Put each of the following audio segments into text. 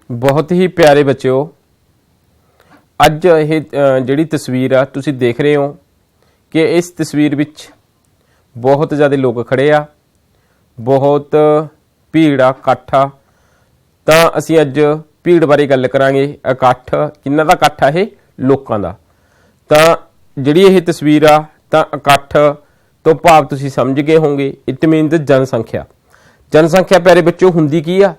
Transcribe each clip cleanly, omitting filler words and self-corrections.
बहुत ही प्यारे बच्चों, अज ये जिहड़ी तस्वीर आ तुसीं देख रहे हो कि इस तस्वीर विच बहुत ज़्यादा लोग खड़े आ, बहुत भीड़ आ, इकट्ठ आ। तां असीं अज भीड़ बारे गल करांगे। इकट्ठ किन्ना दा इकट्ठ आ? ये लोकां दा। तां जिहड़ी ये तस्वीर आ तां इकट्ठ तो भाव तुसीं समझ गए होंगे, इट मीनस जनसंख्या। जनसंख्या प्यारे बच्चों हुंदी की आ?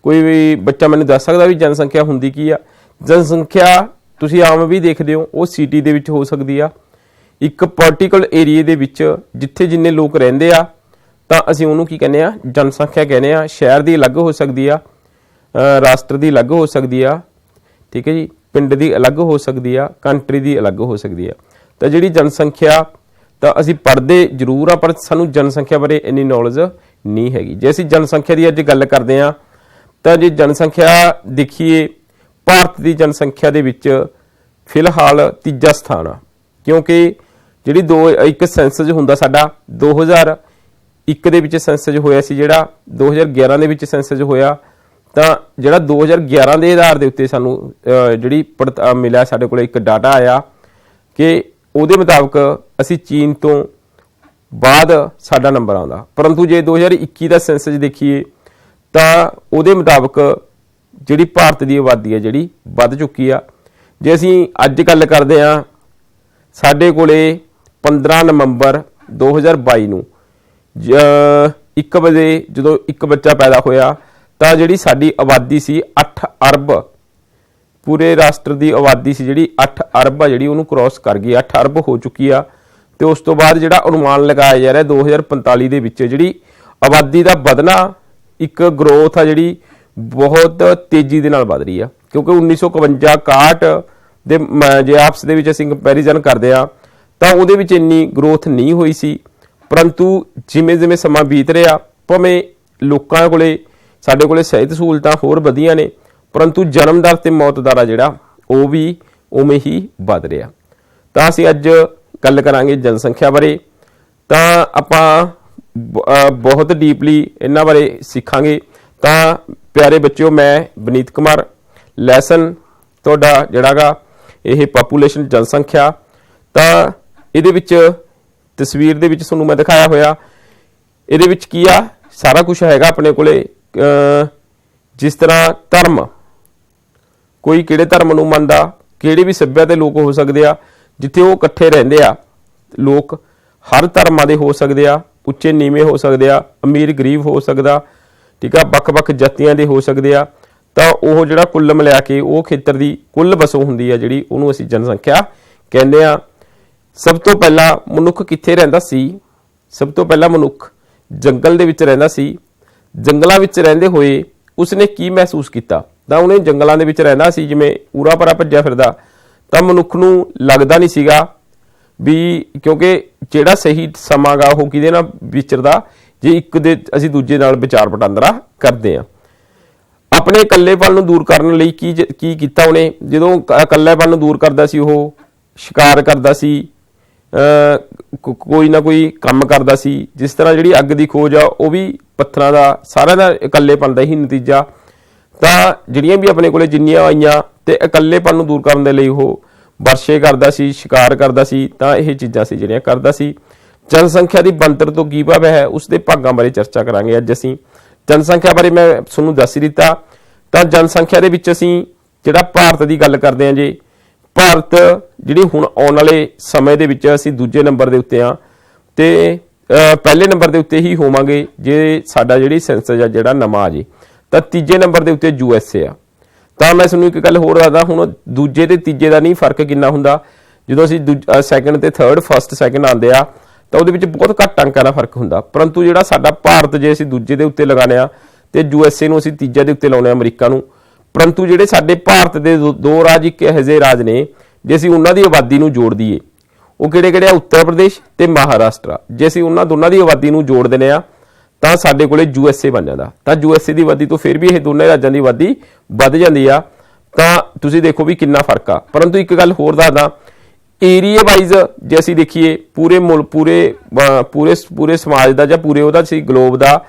कोई भी बच्चा मैनूं दस सकदा भी जनसंख्या हुंदी की आ? जनसंख्या तुसीं आम भी देखदे हो, वो सिटी दे विच हो सकदी आ, एक पर्टिकुलर एरिए दे विच जिथे जिन्ने लोग रहिंदे आ तां असीं उहनूं की कहने आ? जनसंख्या कहने आ। शहर दी अलग हो सकदी आ, राष्ट्र दी अलग हो सकदी आ, ठीक है जी, पिंड दी अलग हो सकदी आ, कंट्री दी अलग हो सकदी आ। तां जिहड़ी जनसंख्या तां असीं पढ़दे जरूर आ पर सानूं जनसंख्या बारे इन्नी नॉलेज नहीं हैगी। जे असीं जनसंख्या दी अज गल करदे आ तां जे जनसंख्या देखिए भारत की जनसंख्या दे विच फिलहाल तीजा स्थान आ, क्योंकि जिहड़ी एक सेंसस हुंदा साडा 2001 दे विच सेंसस होया सी, जिहड़ा 2011 दे विच सेंसस होया, तां जिहड़ा 2011 दे आधार दे उत्ते सानूं जिहड़ी मिलिया, साडे कोल एक डाटा आया कि उहदे मुताबक असीं चीन तो बाद साडा नंबर आउंदा। परंतु जे 2021 दा सेंसस देखिए तां उहदे मुताबक जिहड़ी भारत की आबादी है जिहड़ी वध चुकी आ। जे असीं अज गल करदे आ, साडे कोले 15 नवंबर 2022 नूं 1 बजे जदों एक बच्चा पैदा होया तां जिहड़ी साडी आबादी सी 8 अरब, पूरे राष्ट्र की आबादी सी जिहड़ी 8 अरब आ, जिहड़ी उहनूं क्रॉस कर गई, 8 अरब हो चुकी आ। ते उस तो बाद जिहड़ा अनुमान लगाया जा रहा 2045 दे विच जिहड़ी आबादी दा वधना एक ग्रोथ आ जिहड़ी बहुत तेजी दे नाल वध रही है, क्योंकि 1951-61 दे जे आपस दे विच असीं कंपैरिजन करदे आ तां उहदे विच इन्नी ग्रोथ नहीं होई सी। परंतु जिवें जिवें समां बीत रिहा, भावें लोकां कोले साडे कोले सिहत सहूलतां होर वधियां ने, परंतु जन्म दर ते मौत दर आ जिहड़ा वो भी उवें ही वध रिहा। तां असीं अज गल करांगे जनसंख्या बारे। तां आपां बहुत डीपली इन्हां बारे सीखांगे। तां प्यारे बच्चों, मैं बनीत कुमार लैसन तुहाडा जिहड़ा गा ये पापूलेशन जनसंख्या, तां इहदे विच तस्वीर दे विच तुहानूं मैं दिखाया होया, इहदे विच की आ सारा कुछ हैगा अपने कोले। जिस तरह धर्म, कोई किहड़े धर्म नूं मनदा, किहड़े भी सभ्यता दे लोक हो सकदे आ, जिथे वो इकट्ठे रहिंदे आ लोक हर धर्मां दे हो सकदे आ, उच्चे नीवें हो सकदे आ, अमीर गरीब हो सकदा, ठीक है, बख-बख जातियां दे हो सकदे आ। तां ओह जिहड़ा कुल मिला के वो खेतर दी कुल वसों हुंदी आ जिहड़ी उहनूं असीं जनसंख्या कहंदे आ। सब तो पहला मनुख कित्थे रहिंदा सी? सब तो पहला मनुख जंगल दे विच रहिंदा सी। जंगलां विच रहिंदे होए उसने की महसूस कीता? तां उहने जंगलां दे विच रहिंदा सी, जिवें पूरा परा भज्जिया फिरदा, तां मनुख नूं लगदा नहीं सीगा भी, क्योंकि जिहड़ा सही समां गा ओह किहदे नाल विचरदा जे एक दे असीं दूजे नाल विचार वटांदरा करदे आ। अपने इकल्लेपन नूं दूर करन लई की कीता उहने? जदों इकल्लेपन नूं दूर करदा सी ओह शिकार करदा सी, कोई ना कोई काम करदा सी। जिस तरह जिहड़ी अग दी खोज आ वो भी पत्थरां दा, सारिआं दा इकल्लेपन दा ही नतीजा। तां जिहड़ियां भी अपने कोले जिन्नियां आईयां ते इकल्लेपन नूं दूर करन दे लई ओह वर्षे करदा सी, शिकार करदा सी, तां ਇਹ चीज़ां सी ਜਿਹੜੀਆਂ करदा सी। जनसंख्या की बनतर तो की भाव है उसके भागों बारे चर्चा करांगे अज असीं। जनसंख्या बारे मैं तुहानूं दस ही दिता। तां जनसंख्या दे विच असीं जिहड़ा भारत की गल करदे हां जी, भारत जिहड़ी हुण आउण वाले समय दे विच असीं दूजे नंबर दे उत्ते आ ते पहले नंबर दे उत्ते ही होवांगे जे साडा जिहड़ी सेंसस आ जिहड़ा नवां आ जे। तां तीजे नंबर दे उत्ते USA आ। तां मैं तुहानूं एक गल होर दसदा, हुण दूजे ते तीजे दा नहीं फर्क किन्ना हुंदा। जदों असीं सैकेंड ते थर्ड, फस्ट सैकेंड आंदे आ तां उहदे विच बहुत घੱਟ अंकां दा फर्क हुंदा। परंतु जिहड़ा साडा भारत जे असीं दूजे दे उत्ते लगाने आ ते USA नूं असीं तीजे दे उत्ते लाउने आ, अमरीका नूं। परंतु जिहड़े साडे भारत दे दो राज एक इहो ਜਿਹੇ राज ने, जे असीं उन्हां दी आबादी नूं जोड़ दईए, ਉਹ ਕਿਹੜੇ-ਕਿਹੜੇ? उत्तर प्रदेश ਤੇ ਮਹਾਰਾਸ਼ਟਰ। ਜੇ ਅਸੀਂ ਉਹਨਾਂ ਦੋਨਾਂ ਦੀ ਆਬਾਦੀ ਨੂੰ ਜੋੜ ਦਿੰਦੇ ਆ ਤਾਂ ਸਾਡੇ ਕੋਲੇ USA ਬਣ ਜਾਂਦਾ। ਤਾਂ USA ਦੀ ਆਬਾਦੀ ਤੋਂ ਫਿਰ ਵੀ ਇਹ ਦੋਨੇ ਰਾਜਾਂ ਦੀ ਆਬਾਦੀ ਵੱਧ ਜਾਂਦੀ ਆ। ਤਾਂ ਤੁਸੀਂ ਦੇਖੋ ਵੀ ਕਿੰਨਾ ਫਰਕ ਆ। ਪਰੰਤੂ ਇੱਕ ਗੱਲ ਹੋਰ ਦੱਸਦਾ, ਏਰੀਆ ਵਾਈਜ਼ ਜੇ ਅਸੀਂ ਦੇਖੀਏ ਪੂਰੇ ਮੁਲਕ, ਪੂਰੇ ਸਮਾਜ ਦਾ ਜਾਂ ਪੂਰੇ ਉਹਦਾ ਸੀ ਗਲੋਬ ਦਾ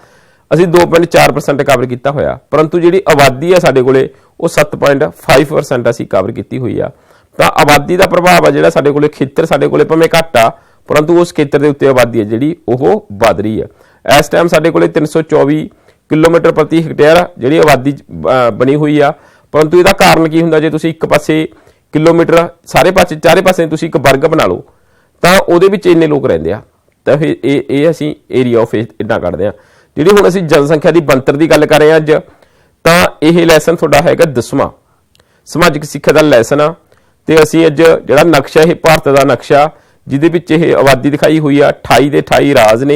ਅਸੀਂ 2.4% ਕਵਰ ਕੀਤਾ ਹੋਇਆ, परंतु ਜਿਹੜੀ ਆਬਾਦੀ ਆ ਸਾਡੇ ਕੋਲੇ ਉਹ 7.5% ਅਸੀਂ ਕਵਰ ਕੀਤੀ ਹੋਈ ਆ। ਤਾਂ ਆਬਾਦੀ ਦਾ ਪ੍ਰਭਾਵ ਆ ਜਿਹੜਾ ਸਾਡੇ ਕੋਲੇ ਖੇਤਰ ਸਾਡੇ ਕੋਲੇ ਭਾਵੇਂ ਘੱਟ ਆ, परंतु उस खेतर के उत्ते आबादी है जिहड़ी ओह वध रही है। इस टाइम साडे कोले 324 किलोमीटर प्रति हेक्टेयर जिहड़ी आबादी बनी हुई आ, परंतु इहदा कारण की हुंदा जे तुसीं एक पासे किलोमीटर चारे पासे तुसीं एक वर्ग बना लो तां उहदे विच इन्ने लोग रहिंदे आ। तां फिर ये असीं एरिया ऑफ इदां कढदे आ। जिहड़ी हुण असीं जनसंख्या की बनतर की गल कर रहे अज, तां इह लैसन तुहाडा हैगा 10वां समाजिक सिੱਖਿਆ ਦਾ लैसन आ। ते असीं अज जिहड़ा नक्शा है भारत का नक्शा जिहदे विच इह आबादी दिखाई हुई आ, 28 ਦੇ 28 राज ने,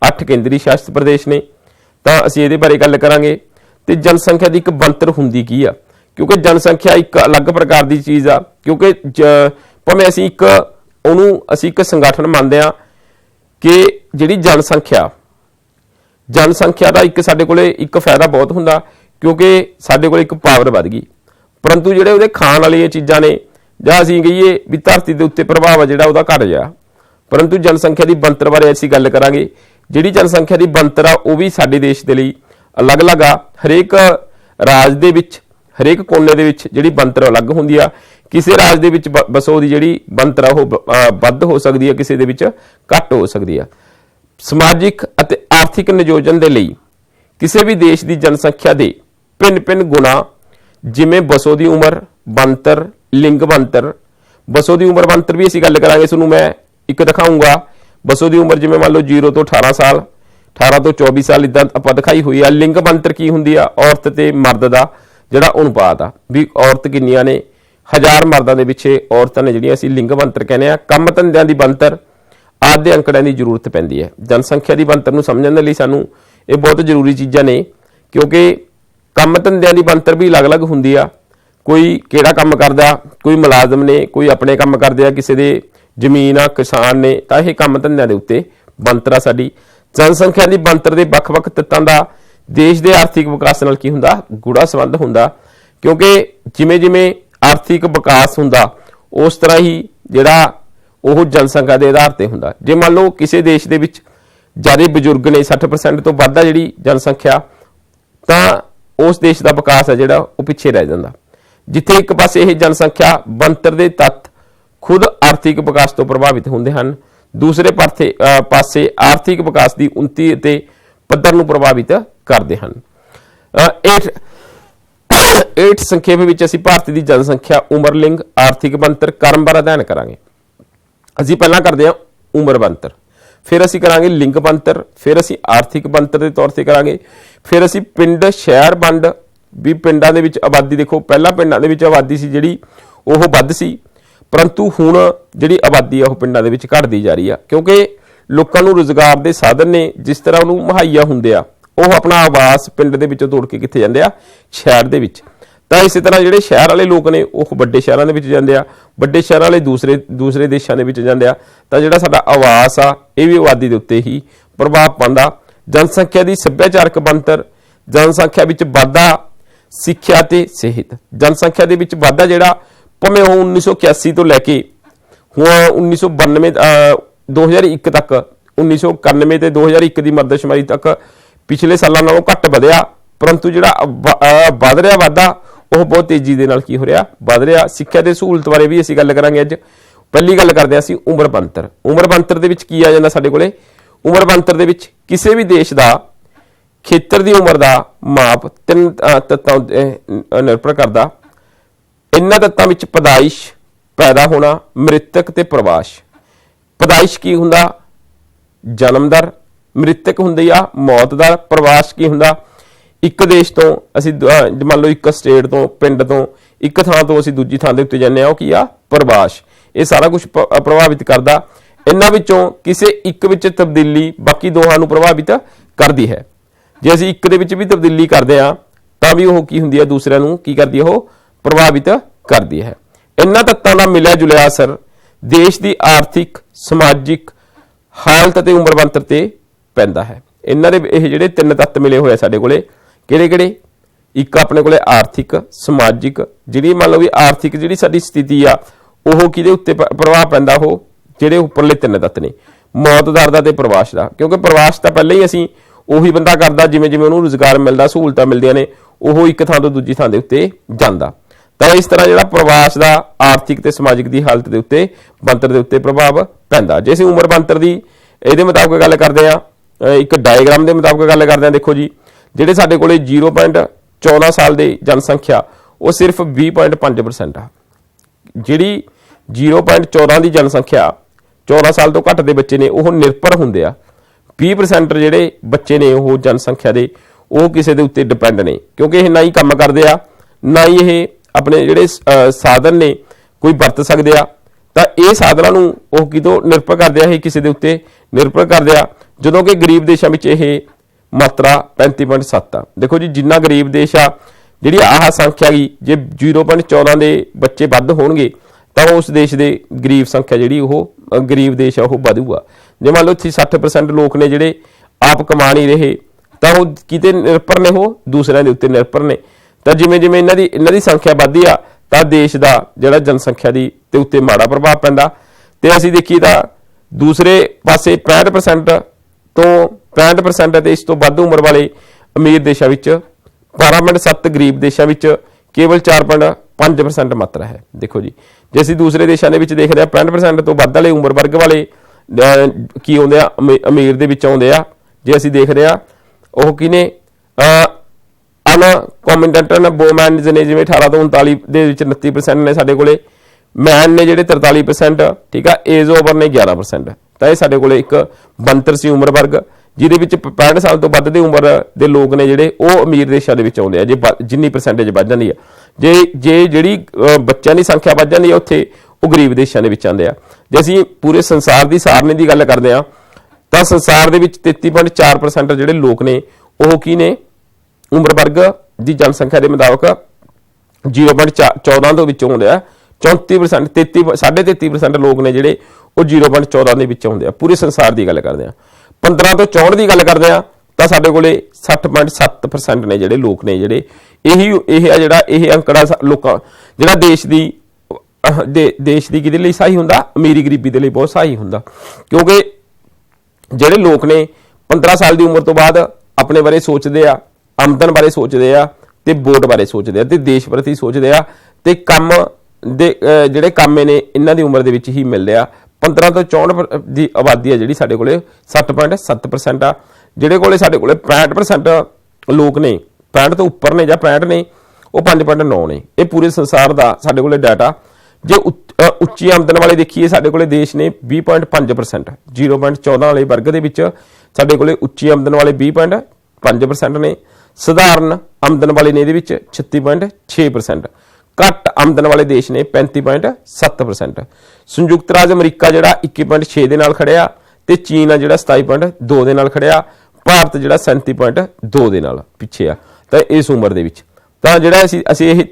8 केंद्री शासित प्रदेश ने। ਤਾਂ ਅਸੀਂ ਇਹਦੇ ਬਾਰੇ ਗੱਲ ਕਰਾਂਗੇ। ਤੇ ਜਨਸੰਖਿਆ ਦੀ ਇੱਕ ਬਣਤਰ ਹੁੰਦੀ ਕੀ ਆ, ਕਿਉਂਕਿ ਜਨਸੰਖਿਆ ਇੱਕ ਅਲੱਗ ਪ੍ਰਕਾਰ ਦੀ ਚੀਜ਼ ਆ। ਕਿਉਂਕਿ ਭਾਵੇਂ ਅਸੀਂ ਇੱਕ ਸੰਗਠਨ ਮੰਨਦੇ ਆ ਕਿ ਜਿਹੜੀ ਜਨਸੰਖਿਆ ਦਾ ਇੱਕ ਸਾਡੇ ਕੋਲੇ ਇੱਕ ਫਾਇਦਾ ਬਹੁਤ ਹੁੰਦਾ, ਕਿਉਂਕਿ ਸਾਡੇ ਕੋਲੇ ਇੱਕ ਪਾਵਰ ਵੱਧ ਗਈ, परंतु ਜਿਹੜੇ ਉਹਦੇ ਖਾਣ ਵਾਲੀਆਂ ਚੀਜ਼ਾਂ ਨੇ ਜਾਂ ਅਸੀਂ ਕਹੀਏ ਵੀ ਧਰਤੀ ਦੇ ਉੱਤੇ ਪ੍ਰਭਾਵ ਆ ਜਿਹੜਾ ਉਹਦਾ ਘਟ ਗਿਆ। परंतु जनसंख्या की बनतर बारे ਅਸੀਂ ਗੱਲ ਕਰਾਂਗੇ। ਜਿਹੜੀ ਜਨਸੰਖਿਆ ਦੀ ਬਣਤਰ ਆ ਉਹ ਵੀ ਸਾਡੇ ਦੇਸ਼ ਦੇ ਲਈ ਅਲੱਗ-ਅਲੱਗ ਆ। ਹਰੇਕ ਰਾਜ ਦੇ ਵਿੱਚ ਹਰੇਕ ਕੋਨੇ ਦੇ ਵਿੱਚ ਜਿਹੜੀ ਬਣਤਰ ਅਲੱਗ ਹੁੰਦੀ ਆ। ਕਿਸੇ ਰਾਜ ਦੇ ਵਿੱਚ ਬਸੋ ਦੀ ਜਿਹੜੀ ਬਣਤਰ ਆ ਉਹ ਵੱਧ ਹੋ ਸਕਦੀ ਹੈ, ਕਿਸੇ ਦੇ ਵਿੱਚ ਘੱਟ ਹੋ ਸਕਦੀ ਆ। ਸਮਾਜਿਕ ਅਤੇ ਆਰਥਿਕ ਨਿਯੋਜਨ ਦੇ ਲਈ ਕਿਸੇ ਵੀ ਦੇਸ਼ ਦੀ ਜਨਸੰਖਿਆ ਦੇ ਭਿੰਨ-ਭਿੰਨ ਗੁਣਾ, ਜਿਵੇਂ ਬਸੋ ਦੀ ਉਮਰ ਬਣਤਰ, लिंग बनतर। बसों की उम्र बनतर भी असीं गल करांगे। तुहानूं मैं एक दिखाऊंगा बसों की उम्र जिवें मान लो 0 ਤੋਂ 18 साल, 18 ਤੋਂ 24 साल इदां आपां दिखाई हुई आ। लिंग बनतर की हुंदी आ, औरत ते मर्द दा जिहड़ा अनुपात आ भी औरत किन्नियां ने, 1000 मर्दां दे पिछे औरतां ने जिहड़ियां असीं लिंग बनतर कहने आ। ਕੰਮ ਧੰਦਿਆਂ ਦੀ बनतर आदि अंकड़ियां की जरूरत पैंदी है। जनसंख्या की बनतर नूं समझण दे लई सानूं ਇਹ बहुत जरूरी चीज़ां ने, क्योंकि ਕੰਮ ਧੰਦਿਆਂ ਦੀ बनतर भी अलग-अलग हुंदी आ। कोई किहड़ा काम करदा, कोई मुलाजम ने, कोई अपने काम करदे आ, किसी दे ਜ਼ਮੀਨ ਆ, किसान ने। ਤਾਂ ਇਹ ਕੰਮ ਧੰਦਿਆਂ ਦੇ ਉੱਤੇ ਬਣਤਰ ਆ ਸਾਡੀ। ਜਨਸੰਖਿਆ ਦੀ ਬਣਤਰ ਦੇ ਵੱਖ-ਵੱਖ ਤੱਤਾਂ ਦਾ ਦੇਸ਼ ਦੇ ਆਰਥਿਕ ਵਿਕਾਸ ਨਾਲ ਕੀ ਹੁੰਦਾ, ਗੂੜਾ ਸੰਬੰਧ ਹੁੰਦਾ। ਕਿਉਂਕਿ ਜਿਵੇਂ-ਜਿਵੇਂ ਆਰਥਿਕ ਵਿਕਾਸ ਹੁੰਦਾ ਉਸ ਤਰ੍ਹਾਂ ਹੀ ਜਿਹੜਾ ਉਹ ਜਨਸੰਖਿਆ ਦੇ ਆਧਾਰ ਤੇ ਹੁੰਦਾ। ਜੇ ਮੰਨ ਲਓ ਕਿਸੇ ਦੇਸ਼ ਦੇ ਵਿੱਚ ਜ਼ਿਆਦਾ ਬਜ਼ੁਰਗ ਨੇ, 60% ਤੋਂ ਵੱਧ ਆ ਜਿਹੜੀ ਜਨਸੰਖਿਆ, ਤਾਂ ਉਸ ਦੇਸ਼ ਦਾ ਵਿਕਾਸ ਹੈ ਜਿਹੜਾ ਉਹ ਪਿੱਛੇ ਰਹਿ ਜਾਂਦਾ। जिथे एक पासे यह जनसंख्या बनतर के तत्त खुद आर्थिक विकास तो प्रभावित होंगे हैं, दूसरे पासे आर्थिक विकास की उन्नति ते पद्धर नूं प्रभावित करते हैं। एट संखेप में असीं भारत की जनसंख्या, उम्र, लिंग, आर्थिक बनतर, कर्म बारे अध्ययन करांगे। असीं पहलां करदे हां उम्र बनतर, फिर असीं करांगे लिंग बनतर, फिर असीं आर्थिक बनतर के तौर पर करांगे, फिर असीं पिंड शहर वंड भी पिंडां दे विच आबादी। देखो पहला पिंडां दे विच आबादी सी जिहड़ी ओह वध सी, परंतु हुण जिहड़ी आबादी आ ओह पिंडां दे विच घटदी जा रही आ, क्योंकि लोकां नूं रोज़गार दे साधन ने जिस तरह उहनूं मुहैया हुंदे आ, ओह अपना आवास पिंड दे विचों तोड़ के कित्थे जांदे आ, शहर दे विच। तां इस तरह जिहड़े शहर वाले लोक ने ओह वड्डे शहरां दे विच जांदे आ, वड्डे शहर वाले दूसरे देशां दे विच जांदे आ। तां जिहड़ा साडा आवास आ इह भी आबादी दे उत्ते ही प्रभाव पांदा। जनसंख्या दी सभ्याचारक बनतर, जनसंख्या विच वाधा, सिक्ख्या ते सेहत। जनसंख्या दे विच वाधा जिहड़ा भावें 1981 तो लैके हुण 1992 2001 तक, 1991 ते 2001 की मरदशमारी तक पिछले सालों नालों घट वधिया, परंतु जिहड़ा वध रहा वाधा वह बहुत तेजी दे नाल की हो रहा वध रहा। सिक्ख्या ते सहूलत बारे भी असीं गल करांगे अज। पहली गल करदे असीं उम्र बनतर। उम्र बनतर दे विच की आ जांदा साडे कोले, उम्र बनतर दे विच किसी भी देश का खेतर की उम्र का माप 3 तत्तां निर्भर करता। इन्हां तत्तां विच पैदाइश, पैदा होना, मृतक ते प्रवास। पैदाइश की हुंदा, जन्म दर। मृतक हुंदी आ मौत दर। प्रवास की हुंदा, एक देश तो असीं मान लो एक स्टेट तो, पिंड तो, एक थां तो असीं दूजी थां दे उत्ते जाने आ, की आ प्रवास। ये सारा कुछ प्रभावित करता। इन्हां विचों किसी एक विच तब्दीली बाकी दोहां नूं प्रभावित करती है। जे असीं एक दे विच भी तब्दीली करते हैं तां भी ओह की हुंदी है, दूसरिਆਂ ਨੂੰ की करती है, ओह प्रभावित करती है। इन्हां तत्तां दा मिलिया जुलिया असर देश की आर्थिक, समाजिक हालत ते उम्र बनतर ते पैंदा है। इन्हां दे इह जिहड़े 3 तत्त मिले होए साडे कोले किहड़े-किहड़े, एक अपने कोले आर्थिक, समाजिक, जिहड़ी मान लो भी आर्थिक जिहड़ी साडी स्थिति आ ओह किहदे उत्ते प्रभाव पैंदा, ओह जिहड़े उपरले 3 तत्त ने, मौत दर दा ते प्रवास दा। क्योंकि प्रवास तां पहले ही असीं ਉਹੀ ਬੰਦਾ ਕਰਦਾ ਜਿਵੇਂ ਜਿਵੇਂ ਉਹਨੂੰ ਰੁਜ਼ਗਾਰ ਮਿਲਦਾ, ਸਹੂਲਤਾਂ ਮਿਲਦੀਆਂ ਨੇ, ਉਹ ਇੱਕ ਥਾਂ ਤੋਂ ਦੂਜੀ ਥਾਂ ਦੇ ਉੱਤੇ ਜਾਂਦਾ। ਤਾਂ ਇਸ ਤਰ੍ਹਾਂ ਜਿਹੜਾ ਪ੍ਰਵਾਸ ਦਾ ਆਰਥਿਕ ਤੇ ਸਮਾਜਿਕ ਦੀ ਹਾਲਤ ਦੇ ਉੱਤੇ ਬਣਤਰ ਦੇ ਉੱਤੇ ਪ੍ਰਭਾਵ ਪੈਂਦਾ। ਜੇ ਅਸੀਂ ਉਮਰ ਬਣਤਰ ਦੀ ਇਹਦੇ ਮੁਤਾਬਕ ਗੱਲ ਕਰਦੇ ਆ, ਇੱਕ ਡਾਇਗਰਾਮ ਦੇ ਮੁਤਾਬਕ ਗੱਲ ਕਰਦੇ ਆ, ਦੇਖੋ ਜੀ ਜਿਹੜੇ ਸਾਡੇ ਕੋਲੇ 0.14 ਸਾਲ ਦੇ ਜਨਸੰਖਿਆ ਉਹ ਸਿਰਫ 20.5% ਆ। ਜਿਹੜੀ 0.14 ਦੀ ਜਨਸੰਖਿਆ 14 ਸਾਲ ਤੋਂ ਘੱਟ ਦੇ ਬੱਚੇ ਨੇ ਉਹ ਨਿਰਭਰ ਹੁੰਦੇ ਆ। 20% ਜਿਹੜੇ ਬੱਚੇ ਨੇ ਉਹ ਜਨਸੰਖਿਆ ਦੇ ਉਹ ਕਿਸੇ ਦੇ ਉੱਤੇ ਡਿਪੈਂਡ ਨੇ, ਕਿਉਂਕਿ ਇਹ ਨਾ ਹੀ ਕੰਮ ਕਰਦੇ ਆ, ਨਾ ਹੀ ਇਹ ਆਪਣੇ ਜਿਹੜੇ ਸਾਧਨ ਨੇ ਕੋਈ ਵਰਤ ਸਕਦੇ ਆ। ਤਾਂ ਇਹ ਸਾਧਨਾਂ ਨੂੰ ਉਹ ਕਿਤੋਂ ਨਿਰਭਰ ਕਰਦੇ ਆ, ਇਹ ਕਿਸੇ ਦੇ ਉੱਤੇ ਨਿਰਭਰ ਕਰਦੇ ਆ। ਜਦੋਂ ਕਿ ਗਰੀਬ ਦੇਸ਼ਾਂ ਵਿੱਚ ਇਹ ਮਾਤਰਾ 35.7 ਆ। ਦੇਖੋ ਜੀ ਜਿੰਨਾ ਗਰੀਬ ਦੇਸ਼ ਆ, ਜਿਹੜੀ ਆਹ ਸੰਖਿਆ ਗਈ, ਜੇ 0.14 ਦੇ ਬੱਚੇ ਵੱਧ ਹੋਣਗੇ ਤਾਂ ਉਸ ਦੇਸ਼ ਦੇ ਗਰੀਬ ਸੰਖਿਆ ਜਿਹੜੀ ਉਹ ਗਰੀਬ ਦੇਸ਼ ਆ ਉਹ ਵਧੂਗਾ। ਜੇ ਮੰਨ ਲਓ ਇੱਥੇ 60% ਲੋਕ ਨੇ ਜਿਹੜੇ ਆਪ ਕਮਾ ਨਹੀਂ ਰਹੇ ਤਾਂ ਉਹ ਕਿਤੇ ਨਿਰਭਰ ਨੇ, ਉਹ ਦੂਸਰਿਆਂ ਦੇ ਉੱਤੇ ਨਿਰਭਰ ਨੇ। ਤਾਂ ਜਿਵੇਂ ਜਿਵੇਂ ਇਹਨਾਂ ਦੀ ਸੰਖਿਆ ਵੱਧਦੀ ਆ ਤਾਂ ਦੇਸ਼ ਦਾ ਜਿਹੜਾ ਜਨਸੰਖਿਆ ਦੀ ਤੇ ਉੱਤੇ ਮਾੜਾ ਪ੍ਰਭਾਵ ਪੈਂਦਾ। ਤੇ ਅਸੀਂ ਦੇਖੀਏ ਤਾਂ ਦੂਸਰੇ ਪਾਸੇ 65% ਤੋਂ 65% ਤੇ ਇਸ ਤੋਂ ਵੱਧ ਉਮਰ ਵਾਲੇ ਅਮੀਰ ਦੇਸ਼ਾਂ ਵਿੱਚ 12.7, ਗਰੀਬ ਦੇਸ਼ਾਂ ਵਿੱਚ ਕੇਵਲ 4.5% ਮਾਤਰਾ ਹੈ। ਦੇਖੋ ਜੀ ਜੇ ਅਸੀਂ ਦੂਸਰੇ ਦੇਸ਼ਾਂ ਦੇ ਵਿੱਚ ਦੇਖਦੇ ਆ 65% ਤੋਂ ਵੱਧ ਵਾਲੇ ਉਮਰ ਵਰਗ ਵਾਲੇ ਕੀ ਆਉਂਦੇ ਆ, ਅਮੀਰ ਦੇ ਵਿੱਚ ਆਉਂਦੇ ਆ। ਜੇ ਅਸੀਂ ਦੇਖਦੇ ਆ ਉਹ ਕੀ ਨੇ, ਅਨਕੋਮਿਡੈਂਟਨ ਵੋਮੈਨਸ ਨੇ ਜਿਵੇਂ 18 ਤੋਂ 39 ਦੇ ਵਿੱਚ 29% ਨੇ ਸਾਡੇ ਕੋਲੇ, ਮੈਨ ਨੇ ਜਿਹੜੇ 43%, ਠੀਕ ਆ, ਏਜ ਓਵਰ ਨੇ 11%। ਤਾਂ ਇਹ ਸਾਡੇ ਕੋਲੇ ਇੱਕ ਬਣਤਰ ਸੀ ਉਮਰ ਵਰਗ ਜਿਹਦੇ ਵਿੱਚ 65 ਸਾਲ ਤੋਂ ਵੱਧ ਦੀ ਉਮਰ ਦੇ ਲੋਕ ਨੇ ਜਿਹੜੇ ਉਹ ਅਮੀਰ ਦੇਸ਼ਾਂ ਦੇ ਵਿੱਚ ਆਉਂਦੇ ਆ। ਜੇ ਜਿੰਨੀ ਪਰਸੈਂਟੇਜ ਵੱਧ ਜਾਂਦੀ ਆ, ਜੇ ਜਿਹੜੀ ਬੱਚਿਆਂ ਦੀ ਸੰਖਿਆ ਵੱਧ ਜਾਂਦੀ ਆ ਉੱਥੇ ਉਹ ਗਰੀਬ ਦੇਸ਼ਾਂ ਦੇ ਵਿੱਚ ਆਉਂਦੇ ਆ। ਜੇ ਅਸੀਂ ਪੂਰੇ ਸੰਸਾਰ ਦੀ ਸਾਰਣੀ ਦੀ ਗੱਲ ਕਰਦੇ ਆ ਤਾਂ ਸੰਸਾਰ ਦੇ ਵਿੱਚ 33.4% ਜਿਹੜੇ ਲੋਕ ਨੇ ਉਹ ਕੀ ਨੇ, ਉਮਰ ਵਰਗ ਦੀ ਜਨਸੰਖਿਆ ਦੇ ਮੁਤਾਬਕ 0.14 ਤੋਂ ਵਿੱਚੋਂ ਆਉਂਦੇ ਆ। 34% 33.5% ਲੋਕ ਨੇ ਜਿਹੜੇ ਉਹ 0.14 ਦੇ ਵਿੱਚ ਆਉਂਦੇ ਆ। ਪੂਰੇ ਸੰਸਾਰ ਦੀ ਗੱਲ ਕਰਦੇ ਆ। 15 ਤੋਂ 64 ਦੀ ਗੱਲ ਕਰਦੇ ਆ ਤਾਂ ਸਾਡੇ ਕੋਲੇ 60.7% ਨੇ ਜਿਹੜੇ ਲੋਕ ਨੇ ਜਿਹੜੇ ਇਹ ਆ ਜਿਹੜਾ ਇਹ ਅੰਕੜਾ ਲੋਕਾਂ ਜਿਹੜਾ ਦੇਸ਼ ਦੀ ਕਿਹਦੇ ਲਈ ਸਹੀ ਹੁੰਦਾ, ਅਮੀਰੀ ਗਰੀਬੀ ਦੇ ਲਈ ਬਹੁਤ ਸਹੀ ਹੁੰਦਾ। ਕਿਉਂਕਿ ਜਿਹੜੇ ਲੋਕ ਨੇ 15 ਸਾਲ ਦੀ ਉਮਰ ਤੋਂ ਬਾਅਦ ਆਪਣੇ ਬਾਰੇ ਸੋਚਦੇ ਆ, ਆਮਦਨ ਬਾਰੇ ਸੋਚਦੇ ਆ ਤੇ ਵੋਟ ਬਾਰੇ ਸੋਚਦੇ ਆ ਤੇ ਦੇਸ਼ ਪ੍ਰਤੀ ਸੋਚਦੇ ਆ ਤੇ ਕੰਮ ਦੇ ਜਿਹੜੇ ਕੰਮ ਨੇ ਇਹਨਾਂ ਦੀ ਉਮਰ ਦੇ ਵਿੱਚ ਹੀ ਮਿਲਦੇ ਆ। 15 ਤੋਂ 64 ਦੀ ਆਬਾਦੀ ਆ ਜਿਹੜੀ ਸਾਡੇ ਕੋਲੇ 60.7% ਆ। ਜਿਹੜੇ ਕੋਲੇ ਸਾਡੇ ਕੋਲੇ 65% ਲੋਕ ਨੇ, 65 ਤੋਂ ਉੱਪਰ ਨੇ ਜਾਂ 65 ਨੇ, ਉਹ 5.9 ਨੇ। ਇਹ ਪੂਰੇ ਸੰਸਾਰ ਦਾ ਸਾਡੇ ਕੋਲੇ ਡਾਟਾ। ਜੇ ਉੱਚੀ ਆਮਦਨ ਵਾਲੇ ਦੇਖੀਏ ਸਾਡੇ ਕੋਲੇ ਦੇਸ਼ ਨੇ 20.5%, 0.14 ਵਾਲੇ ਵਰਗ ਦੇ ਵਿੱਚ ਸਾਡੇ ਕੋਲੇ ਉੱਚੀ ਆਮਦਨ ਵਾਲੇ 20.5% ਨੇ। ਸਧਾਰਨ ਆਮਦਨ ਵਾਲੇ ਨੇ ਇਹਦੇ ਵਿੱਚ 36.6%, ਘੱਟ ਆਮਦਨ ਵਾਲੇ ਦੇਸ਼ ਨੇ 35.7%। ਸੰਯੁਕਤ ਰਾਜ ਅਮਰੀਕਾ ਜਿਹੜਾ 21.6 ਦੇ ਨਾਲ ਖੜਿਆ ਤੇ ਚੀਨ ਆ ਜਿਹੜਾ 27.2 ਦੇ ਨਾਲ ਖੜਿਆ। ਭਾਰਤ ਜਿਹੜਾ 37.2 ਦੇ ਨਾਲ ਪਿੱਛੇ ਆ। ਤਾਂ ਇਸ ਉਮਰ ਦੇ ਵਿੱਚ ਤਾਂ ਜਿਹੜਾ ਅਸੀਂ ਇਹ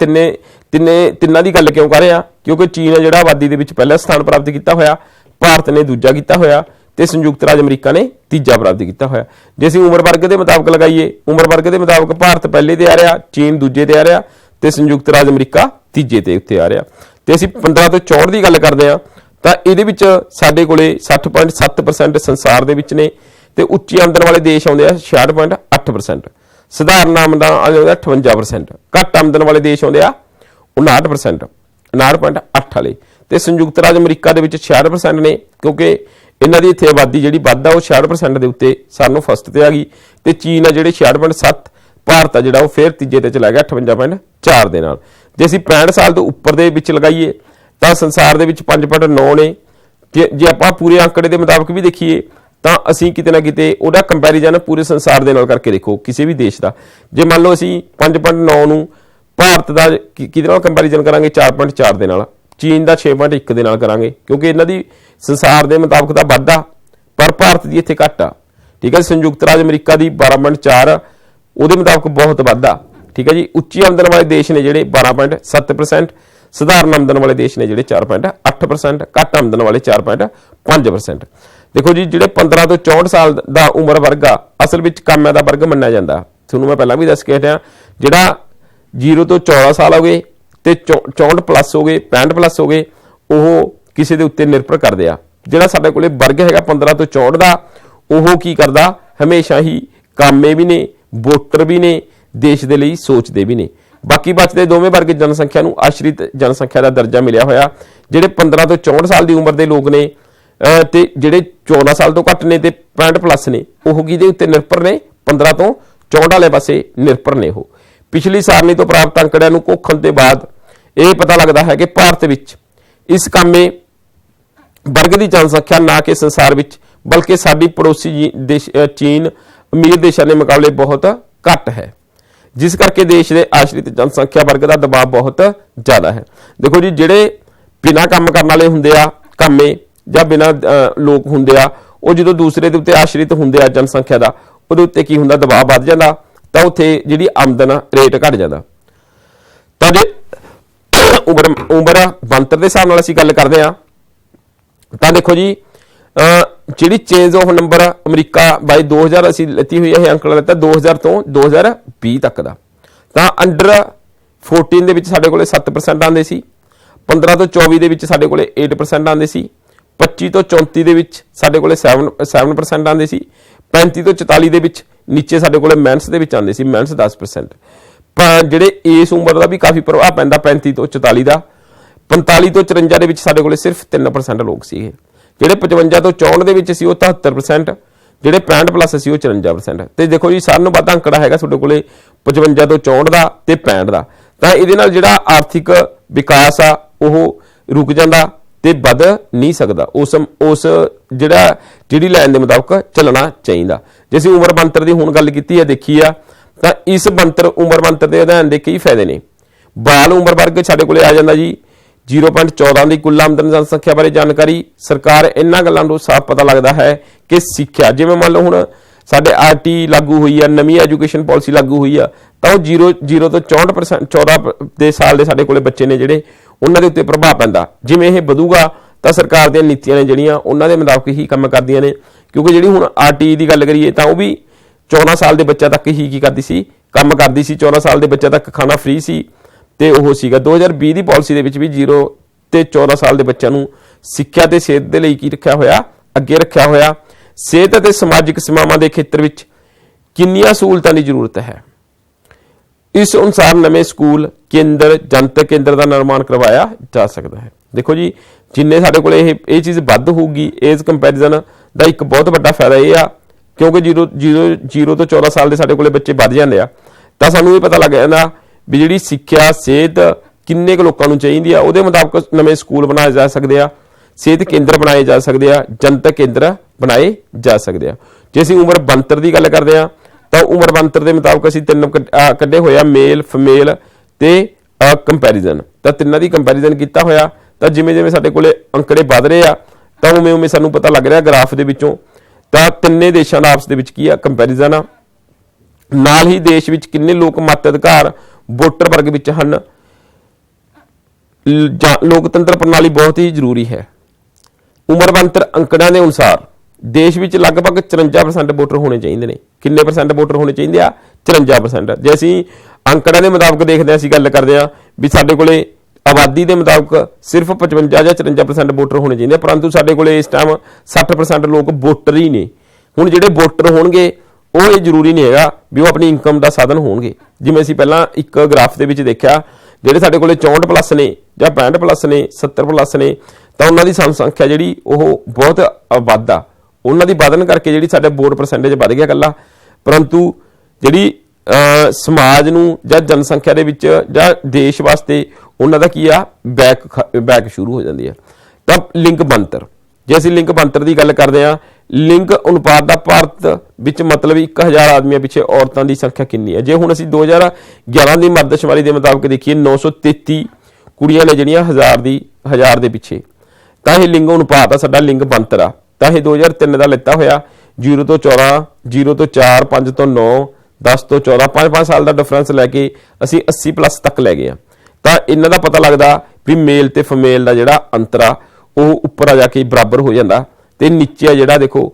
ਤਿੰਨਾਂ ਦੀ ਗੱਲ ਕਿਉਂ ਕਰ ਰਹੇ ਆ, ਕਿਉਂਕਿ ਚੀਨ ਆ ਜਿਹੜਾ ਆਬਾਦੀ ਦੇ ਵਿੱਚ ਪਹਿਲਾ ਸਥਾਨ ਪ੍ਰਾਪਤ ਕੀਤਾ ਹੋਇਆ, ਭਾਰਤ ਨੇ ਦੂਜਾ ਕੀਤਾ ਹੋਇਆ ਤੇ ਸੰਯੁਕਤ ਰਾਜ ਅਮਰੀਕਾ ਨੇ ਤੀਜਾ ਪ੍ਰਾਪਤ ਕੀਤਾ ਹੋਇਆ। ਜੇ ਅਸੀਂ ਉਮਰ ਵਰਗ ਦੇ ਮੁਤਾਬਕ ਲਗਾਈਏ, ਉਮਰ ਵਰਗ ਦੇ ਮੁਤਾਬਕ ਭਾਰਤ ਪਹਿਲੇ ਤੇ ਆ ਰਿਹਾ, ਚੀਨ ਦੂਜੇ ਤੇ ਆ ਰਿਹਾ ਤੇ ਸੰਯੁਕਤ ਰਾਜ ਅਮਰੀਕਾ ਤੀਜੇ ਤੇ ਉੱਤੇ ਆ ਰਿਹਾ। ਤੇ ਅਸੀਂ 15 ਤੋਂ 64 ਦੀ ਗੱਲ ਕਰਦੇ ਆ ਤਾਂ ਇਹਦੇ ਵਿੱਚ ਸਾਡੇ ਕੋਲੇ 60.7% ਸੰਸਾਰ ਦੇ ਵਿੱਚ ਨੇ ਤੇ ਉੱਚੀ ਆਮਦਨ ਵਾਲੇ ਦੇਸ਼ ਆਉਂਦੇ ਆ 66.8%, ਸਧਾਰਨ ਆਮਦਨ ਆਉਂਦੇ 58%, ਘੱਟ ਆਮਦਨ ਵਾਲੇ ਦੇਸ਼ ਆਉਂਦੇ ਆ 59%, 59.8 ਵਾਲੇ ਤੇ ਸੰਯੁਕਤ ਰਾਜ ਅਮਰੀਕਾ ਦੇ ਵਿੱਚ 66% ਨੇ, ਕਿਉਂਕਿ ਇਹਨਾਂ ਦੀ ਇੱਥੇ ਆਬਾਦੀ ਜਿਹੜੀ ਵੱਧ ਆ ਉਹ 66% ਦੇ ਉੱਤੇ ਸਾਨੂੰ ਫਸਟ ਤੇ ਆ ਗਈ। ਤੇ ਚੀਨ ਆ ਜਿਹੜੇ 66.7, ਭਾਰਤ ਆ ਜਿਹੜਾ ਉਹ ਫਿਰ ਤੀਜੇ ਤੇ ਚਲਾ ਗਿਆ 58.4 ਦੇ ਨਾਲ। ਜੇ ਅਸੀਂ 65 ਸਾਲ ਤੋਂ ਉੱਪਰ ਦੇ ਵਿੱਚ ਲਗਾਈਏ ਤਾਂ ਸੰਸਾਰ ਦੇ ਵਿੱਚ 5.9 ਨੇ। ਜੇ ਆਪਾਂ ਪੂਰੇ ਅੰਕੜੇ ਦੇ ਮੁਤਾਬਕ ਵੀ ਦੇਖੀਏ ਤਾਂ ਅਸੀਂ ਕਿਤੇ ਨਾ ਕਿਤੇ ਉਹਦਾ ਕੰਪੈਰੀਜ਼ਨ ਪੂਰੇ ਸੰਸਾਰ ਦੇ ਨਾਲ ਕਰਕੇ ਦੇਖੋ ਕਿਸੇ ਵੀ ਦੇਸ਼ ਦਾ। ਜੇ ਮੰਨ ਲਓ ਅਸੀਂ 5.9 ਨੂੰ ਭਾਰਤ ਦਾ ਕਿਹਦੇ ਨਾਲ ਕੰਪੈਰੀਜ਼ਨ ਕਰਾਂਗੇ, 4.4 ਦੇ ਨਾਲ, ਚੀਨ ਦਾ 6.1 ਦੇ ਨਾਲ ਕਰਾਂਗੇ, ਕਿਉਂਕਿ ਇਹਨਾਂ ਦੀ ਸੰਸਾਰ ਦੇ ਮੁਤਾਬਕ ਤਾਂ ਵੱਧ ਆ ਪਰ ਭਾਰਤ ਦੀ ਇੱਥੇ ਘੱਟ ਆ। ਠੀਕ ਹੈ, ਸੰਯੁਕਤ ਰਾਜ ਅਮਰੀਕਾ ਦੀ 12.4 ਉਹਦੇ ਮੁਤਾਬਕ ਬਹੁਤ ਵੱਧ ਆ। ਠੀਕ ਹੈ ਜੀ। ਉੱਚੀ ਆਮਦਨ ਵਾਲੇ ਦੇਸ਼ ਨੇ ਜਿਹੜੇ 12.7%, ਸਧਾਰਨ ਆਮਦਨ ਵਾਲੇ ਦੇਸ਼ ਨੇ ਜਿਹੜੇ 4.8%, ਘੱਟ ਆਮਦਨ ਵਾਲੇ 4.5%। ਦੇਖੋ ਜੀ ਜਿਹੜੇ 15 ਤੋਂ 64 ਸਾਲ ਦਾ ਉਮਰ ਵਰਗ ਆ ਅਸਲ ਵਿੱਚ ਕਾਮਿਆਂ ਦਾ ਵਰਗ ਮੰਨਿਆ ਜਾਂਦਾ। ਤੁਹਾਨੂੰ ਮੈਂ ਪਹਿਲਾਂ ਵੀ ਦੱਸ ਕੇ ਹਟਿਆ, ਜਿਹੜਾ 0 ਤੋਂ 14 ਸਾਲ ਹੋ ਗਏ ਤੇ 64 ਪਲੱਸ ਹੋ ਗਏ, 65 ਪਲੱਸ ਹੋ ਗਏ, ਉਹ ਕਿਸੇ ਦੇ ਉੱਤੇ ਨਿਰਭਰ ਕਰਦੇ ਆ। ਜਿਹੜਾ ਸਾਡੇ ਕੋਲੇ ਵਰਗ ਹੈਗਾ 15 ਤੋਂ 64 ਦਾ, ਉਹ ਕੀ ਕਰਦਾ, ਹਮੇਸ਼ਾ ਹੀ ਕਾਮੇ ਵੀ ਨੇ, ਵੋਟਰ ਵੀ ਨੇ, ਦੇਸ਼ ਦੇ ਲਈ ਸੋਚਦੇ ਵੀ ਨੇ। ਬਾਕੀ ਬਚਦੇ ਦੋਵੇਂ ਵਰਗ ਜਨਸੰਖਿਆ ਨੂੰ ਆਸ਼ਰਿਤ ਜਨਸੰਖਿਆ ਦਾ ਦਰਜਾ ਮਿਲਿਆ ਹੋਇਆ। ਜਿਹੜੇ 15 ਤੋਂ 64 ਸਾਲ ਦੀ ਉਮਰ ਦੇ ਲੋਕ ਨੇ ਤੇ ਜਿਹੜੇ 14 ਸਾਲ ਤੋਂ ਘੱਟ ਨੇ ਤੇ 65 ਪਲੱਸ ਨੇ, ਉਹ ਕਿਹਦੇ ਉੱਤੇ ਨਿਰਭਰ ਨੇ? 15 ਤੋਂ 64 ਵਾਲੇ ਪਾਸੇ ਨਿਰਭਰ ਨੇ। ਉਹ ਪਿਛਲੀ ਸਾਰਣੀ ਤੋਂ ਪ੍ਰਾਪਤ ਅੰਕੜਿਆਂ ਨੂੰ ਘੋਖਣ ਦੇ ਬਾਅਦ ਇਹ ਪਤਾ ਲੱਗਦਾ ਹੈ ਕਿ ਭਾਰਤ ਵਿੱਚ ਇਸ ਕਾਮੇ ਵਰਗ ਦੀ ਜਨਸੰਖਿਆ ਨਾ ਕਿ ਸੰਸਾਰ ਵਿੱਚ ਬਲਕਿ ਸਾਡੀ ਪੜੋਸੀ ਦੇਸ਼ ਚੀਨ ਅਮੀਰ ਦੇਸ਼ਾਂ ਦੇ ਮੁਕਾਬਲੇ ਬਹੁਤ ਘੱਟ ਹੈ, ਜਿਸ ਕਰਕੇ ਦੇਸ਼ ਦੇ ਆਸ਼ਰਿਤ ਜਨਸੰਖਿਆ ਵਰਗ ਦਾ ਦਬਾਅ ਬਹੁਤ ਜ਼ਿਆਦਾ ਹੈ। ਦੇਖੋ ਜੀ, ਜਿਹੜੇ ਬਿਨਾਂ ਕੰਮ ਕਰਨ ਵਾਲੇ ਹੁੰਦੇ ਆ, ਕਾਮੇ ਜਾਂ ਬਿਨਾਂ ਲੋਕ ਹੁੰਦੇ ਆ, ਉਹ ਜਦੋਂ ਦੂਸਰੇ ਦੇ ਉੱਤੇ ਆਸ਼ਰਿਤ ਹੁੰਦੇ ਆ ਜਨਸੰਖਿਆ ਦਾ, ਉਹਦੇ ਉੱਤੇ ਕੀ ਹੁੰਦਾ? ਦਬਾਅ ਵੱਧ ਜਾਂਦਾ, ਤਾਂ ਉੱਥੇ ਜਿਹੜੀ ਆਮਦਨ ਰੇਟ ਘਟ ਜਾਂਦਾ। ਤਾਂ ਜੇ ਉਮਰ ਬਣਤਰ ਦੇ ਹਿਸਾਬ ਨਾਲ ਅਸੀਂ ਗੱਲ ਕਰਦੇ ਹਾਂ ਤਾਂ ਦੇਖੋ ਜੀ, ਜਿਹੜੀ ਚੇਂਜ ਆਫ ਨੰਬਰ ਅਮਰੀਕਾ ਬਾਈ 2000 ਅਸੀਂ ਲੈਤੀ ਹੋਈ ਹੈ, ਇਹ ਅੰਕੜਾ ਲੈਤਾ 2000 ਤੋਂ 2020 ਤੱਕ ਦਾ। ਤਾਂ ਅੰਡਰ 14 ਦੇ ਵਿੱਚ ਸਾਡੇ ਕੋਲੇ 7% ਆਉਂਦੇ ਸੀ, 15 ਤੋਂ 24 ਦੇ ਵਿੱਚ ਸਾਡੇ ਕੋਲੇ 8% ਆਉਂਦੇ ਸੀ, 25 ਤੋਂ 34 ਦੇ ਵਿੱਚ ਸਾਡੇ ਕੋਲੇ 7% ਆਉਂਦੇ ਸੀ, 35 ਤੋਂ 44 ਦੇ ਵਿੱਚ ਨੀਚੇ ਸਾਡੇ ਕੋਲੇ ਮੈਂਸ ਦੇ ਵਿੱਚ ਆਉਂਦੇ ਸੀ, ਮੈਂਸ 10%। ਜਿਹੜੇ ਇਸ ਉਮਰ ਦਾ ਵੀ ਕਾਫੀ ਪ੍ਰਭਾਵ ਪੈਂਦਾ 35 ਤੋਂ 44 ਦਾ। 45 ਤੋਂ 54 ਦੇ ਵਿੱਚ ਸਾਡੇ ਕੋਲੇ ਸਿਰਫ 3% ਲੋਕ ਸੀਗੇ। ਜਿਹੜੇ 55 ਤੋਂ 64 ਦੇ ਵਿੱਚ ਸੀ ਉਹ 73%, ਜਿਹੜੇ 65 ਪਲੱਸ ਸੀ ਉਹ 54%। ਤੇ ਦੇਖੋ ਜੀ, ਸਾਰਿਆਂ ਨੂੰ ਵੱਧ ਅੰਕੜਾ ਹੈਗਾ ਤੁਹਾਡੇ ਕੋਲੇ 55 ਤੋਂ 64 ਦਾ ਤੇ 65 ਦਾ। ਤਾਂ ਇਹਦੇ ਨਾਲ ਜਿਹੜਾ ਆਰਥਿਕ ਵਿਕਾਸ ਆ ਉਹ ਰੁਕ ਜਾਂਦਾ ਤੇ ਵੱਧ ਨਹੀਂ ਸਕਦਾ। ਉਸ ਜਿਹੜੀ ਲਾਈਨ ਦੇ ਮੁਤਾਬਕ ਚੱਲਣਾ ਚਾਹੀਦਾ। ਜੇ ਅਸੀਂ ਉਮਰ ਬਣਤਰ ਦੀ ਹੁਣ ਗੱਲ ਕੀਤੀ ਹੈ, ਦੇਖੀ ਆ, ਤਾਂ ਇਸ ਉਮਰ ਬਣਤਰ ਦੇ ਅਧਿਐਨ ਦੇ ਕਈ ਫਾਇਦੇ ਨੇ। ਬਾਲ ਉਮਰ ਵਰਗ ਸਾਡੇ ਕੋਲੇ ਆ ਜਾਂਦਾ ਜੀ 0.14 ਦੀ ਕੁੱਲ ਆਮਦਨ ਜਨਸੰਖਿਆ ਬਾਰੇ ਜਾਣਕਾਰੀ। ਸਰਕਾਰ ਇਹਨਾਂ ਗੱਲਾਂ ਤੋਂ ਸਾਫ਼ ਪਤਾ ਲੱਗਦਾ ਹੈ ਕਿ ਸਿੱਖਿਆ, ਜਿਵੇਂ ਮੰਨ ਲਓ ਹੁਣ ਸਾਡੇ RT ਲਾਗੂ ਹੋਈ ਆ, ਨਵੀਂ ਐਜੂਕੇਸ਼ਨ ਪਾਲਿਸੀ ਲਾਗੂ ਹੋਈ ਆ, ਤਾਂ ਉਹ 0 ਤੋਂ 64% 14 ਦੇ ਸਾਲ ਦੇ ਸਾਡੇ ਕੋਲੇ ਬੱਚੇ ਨੇ ਜਿਹੜੇ, ਉਹਨਾਂ ਦੇ ਉੱਤੇ ਪ੍ਰਭਾਵ ਪੈਂਦਾ। ਜਿਵੇਂ ਇਹ ਵਧੂਗਾ ਤਾਂ ਸਰਕਾਰ ਦੀਆਂ ਨੀਤੀਆਂ ਨੇ ਜਿਹੜੀਆਂ ਉਹਨਾਂ ਦੇ ਮੁਤਾਬਕ ਹੀ ਕੰਮ ਕਰਦੀਆਂ ਨੇ। ਕਿਉਂਕਿ ਜਿਹੜੀ ਹੁਣ RT ਦੀ ਗੱਲ ਕਰੀਏ ਤਾਂ ਉਹ ਵੀ 14 ਸਾਲ ਦੇ ਬੱਚਿਆਂ ਤੱਕ ਹੀ ਕੀ ਕਰਦੀ ਸੀ? ਕੰਮ ਕਰਦੀ ਸੀ। 14 ਸਾਲ ਦੇ ਬੱਚਿਆਂ ਤੱਕ ਖਾਣਾ ਫ੍ਰੀ ਸੀ ਤੇ ਉਹ ਸੀਗਾ। 2020 ਦੀ ਪਾਲਿਸੀ ਦੇ ਵਿੱਚ ਵੀ 0 ਤੇ 14 ਸਾਲ ਦੇ ਬੱਚਿਆਂ ਨੂੰ ਸਿੱਖਿਆ ਤੇ ਸਿਹਤ ਦੇ ਲਈ ਕੀ ਰੱਖਿਆ ਹੋਇਆ? ਅੱਗੇ ਰੱਖਿਆ ਹੋਇਆ। ਸਿਹਤ ਅਤੇ ਸਮਾਜਿਕ ਸੇਵਾਵਾਂ ਦੇ ਖੇਤਰ ਵਿੱਚ ਕਿੰਨੀਆਂ ਸਹੂਲਤਾਂ ਦੀ ਜ਼ਰੂਰਤ ਹੈ, ਇਸ ਅਨੁਸਾਰ ਨਵੇਂ ਸਕੂਲ ਕੇਂਦਰ, ਜਨਤਕ ਕੇਂਦਰ ਦਾ ਨਿਰਮਾਣ ਕਰਵਾਇਆ ਜਾ ਸਕਦਾ ਹੈ। ਦੇਖੋ ਜੀ, ਜਿੰਨੇ ਸਾਡੇ ਕੋਲ ਇਹ ਚੀਜ਼ ਵੱਧ ਹੋਊਗੀ, ਏਜ ਕੰਪੈਰੀਜ਼ਨ ਦਾ ਇੱਕ ਬਹੁਤ ਵੱਡਾ ਫਾਇਦਾ ਇਹ ਆ, ਕਿਉਂਕਿ 0 ਤੋਂ 14 ਸਾਲ ਦੇ ਸਾਡੇ ਕੋਲੇ ਬੱਚੇ ਵੱਧ ਜਾਂਦੇ ਆ, ਤਾਂ ਸਾਨੂੰ ਇਹ ਪਤਾ ਲੱਗ ਜਾਂਦਾ ਵੀ ਜਿਹੜੀ ਸਿੱਖਿਆ, ਸਿਹਤ ਕਿੰਨੇ ਕੁ ਲੋਕਾਂ ਨੂੰ ਚਾਹੀਦੀ ਆ। ਉਹਦੇ ਮੁਤਾਬਕ ਨਵੇਂ ਸਕੂਲ ਬਣਾਏ ਜਾ ਸਕਦੇ ਆ, ਸਿਹਤ ਕੇਂਦਰ ਬਣਾਏ ਜਾ ਸਕਦੇ ਆ, ਜਨਤਕ ਕੇਂਦਰ ਬਣਾਏ ਜਾ ਸਕਦੇ ਆ। ਜੇ ਅਸੀਂ ਉਮਰ ਬਣਤਰ ਦੀ ਗੱਲ ਕਰਦੇ ਆ ਤਾਂ ਉਮਰ ਬਣਤਰ ਦੇ ਮੁਤਾਬਕ ਅਸੀਂ 3 ਕੱਢੇ ਹੋਇਆ, ਮੇਲ, ਫੀਮੇਲ ਤੇ ਕੰਪੈਰੀਜ਼ਨ। ਤਾਂ ਤਿੰਨਾਂ ਦੀ ਕੰਪੈਰੀਜ਼ਨ ਕੀਤਾ ਹੋਇਆ। ਤਾਂ ਜਿਵੇਂ ਜਿਵੇਂ ਸਾਡੇ ਕੋਲੇ ਅੰਕੜੇ ਵੱਧ ਰਹੇ ਆ ਤਾਂ ਉਵੇਂ ਉਵੇਂ ਸਾਨੂੰ ਪਤਾ ਲੱਗ ਰਿਹਾ ਗ੍ਰਾਫ ਦੇ ਵਿੱਚੋਂ, ਤਾਂ ਤਿੰਨੇ ਦੇਸ਼ਾਂ ਦਾ ਆਪਸ ਦੇ ਵਿੱਚ ਕੀ ਆ? ਕੰਪੈਰੀਜ਼ਨ ਆ। ਨਾਲ ਹੀ ਦੇਸ਼ ਵਿੱਚ ਕਿੰਨੇ ਲੋਕ ਮਤ ਅਧਿਕਾਰ ਵੋਟਰ ਵਰਗ ਵਿੱਚ ਹਨ। ਲੋਕਤੰਤਰ ਪ੍ਰਣਾਲੀ ਬਹੁਤ ਹੀ ਜ਼ਰੂਰੀ ਹੈ। ਉਮਰ ਬਣਤਰ ਅੰਕੜਿਆਂ ਦੇ ਅਨੁਸਾਰ ਦੇਸ਼ ਵਿੱਚ ਲਗਭਗ 54% ਵੋਟਰ ਹੋਣੇ ਚਾਹੀਦੇ ਨੇ। ਕਿੰਨੇ ਪਰਸੈਂਟ ਵੋਟਰ ਹੋਣੇ ਚਾਹੀਦੇ ਆ? 54%। ਜੇ ਅਸੀਂ ਅੰਕੜਿਆਂ ਦੇ ਮੁਤਾਬਕ ਦੇਖਦੇ ਹਾਂ, ਅਸੀਂ ਗੱਲ ਕਰਦੇ ਹਾਂ ਵੀ ਸਾਡੇ ਕੋਲੇ ਆਬਾਦੀ ਦੇ ਮੁਤਾਬਕ ਸਿਰਫ 55 ਜਾਂ 54% ਵੋਟਰ ਹੋਣੇ ਚਾਹੀਦੇ, ਪਰੰਤੂ ਸਾਡੇ ਕੋਲੇ ਇਸ ਟਾਈਮ 60% ਲੋਕ ਵੋਟਰ ਹੀ ਨੇ। ਹੁਣ ਜਿਹੜੇ ਵੋਟਰ ਹੋਣਗੇ ਉਹ ਇਹ ਜ਼ਰੂਰੀ ਨਹੀਂ ਹੈਗਾ ਵੀ ਉਹ ਆਪਣੀ ਇਨਕਮ ਦਾ ਸਾਧਨ ਹੋਣਗੇ। ਜਿਵੇਂ ਅਸੀਂ ਪਹਿਲਾਂ ਇੱਕ ਗ੍ਰਾਫ ਦੇ ਵਿੱਚ ਦੇਖਿਆ, ਜਿਹੜੇ ਸਾਡੇ ਕੋਲੇ 64 ਪਲੱਸ ਨੇ ਜਾਂ 65 ਪਲੱਸ ਨੇ, 70 ਪਲੱਸ ਨੇ, ਤਾਂ ਉਹਨਾਂ ਦੀ ਸੰਖਿਆ ਜਿਹੜੀ ਉਹ ਬਹੁਤ ਵੱਧ ਆ। ਉਹਨਾਂ ਦੀ ਵਧਣ ਕਰਕੇ ਜਿਹੜੀ ਸਾਡੇ ਵੋਟ ਪਰਸੈਂਟੇਜ ਵੱਧ ਗਿਆ ਇਕੱਲਾ, ਪਰੰਤੂ ਜਿਹੜੀ ਸਮਾਜ ਨੂੰ ਜਾਂ ਜਨਸੰਖਿਆ ਦੇ ਵਿੱਚ ਜਾਂ ਦੇਸ਼ ਵਾਸਤੇ ਉਹਨਾਂ ਦਾ ਕੀ ਆ? ਬੈਕ ਸ਼ੁਰੂ ਹੋ ਜਾਂਦੀ ਆ। ਤਾਂ ਲਿੰਗ ਬਣਤਰ, ਜੇ ਅਸੀਂ ਲਿੰਗ ਬਣਤਰ ਦੀ ਗੱਲ ਕਰਦੇ ਹਾਂ, ਲਿੰਗ ਅਨੁਪਾਤ ਦਾ ਭਾਰਤ ਵਿੱਚ ਮਤਲਬ 1000 ਆਦਮੀਆਂ ਪਿੱਛੇ ਔਰਤਾਂ ਦੀ ਸੰਖਿਆ ਕਿੰਨੀ ਹੈ। ਜੇ ਹੁਣ ਅਸੀਂ 2011 ਦੀ ਮਰਦਸ਼ੁਮਾਰੀ ਦੇ ਮੁਤਾਬਕ ਦੇਖੀਏ, 933 ਕੁੜੀਆਂ ਨੇ ਜਿਹੜੀਆਂ 1000 ਦੇ ਪਿੱਛੇ, ਤਾਂ ਇਹ ਲਿੰਗ ਅਨੁਪਾਤ ਆ, ਸਾਡਾ ਲਿੰਗ ਬਣਤਰ ਆ। ਤਾਂ ਇਹ 2003 ਦਾ ਲਿੱਤਾ ਹੋਇਆ। 0 ਤੋਂ 14, 0 ਤੋਂ 4, 5 ਤੋਂ 9, 10 ਤੋਂ 14, 5 ਸਾਲ ਦਾ ਡਿਫਰੈਂਸ ਲੈ ਕੇ ਅਸੀਂ 80 ਪਲੱਸ ਤੱਕ ਲੈ ਗਏ ਆ। ਤਾਂ ਇਹਨਾਂ ਦਾ ਪਤਾ ਲੱਗਦਾ ਵੀ ਮੇਲ ਤੇ ਫੀਮੇਲ ਦਾ ਜਿਹੜਾ ਅੰਤਰ ਆ ਉਹ ਉੱਪਰ ਆ ਜਾ ਕੇ ਬਰਾਬਰ ਹੋ ਜਾਂਦਾ, ਤੇ ਨੀਚੇ ਆ ਜਿਹੜਾ ਦੇਖੋ,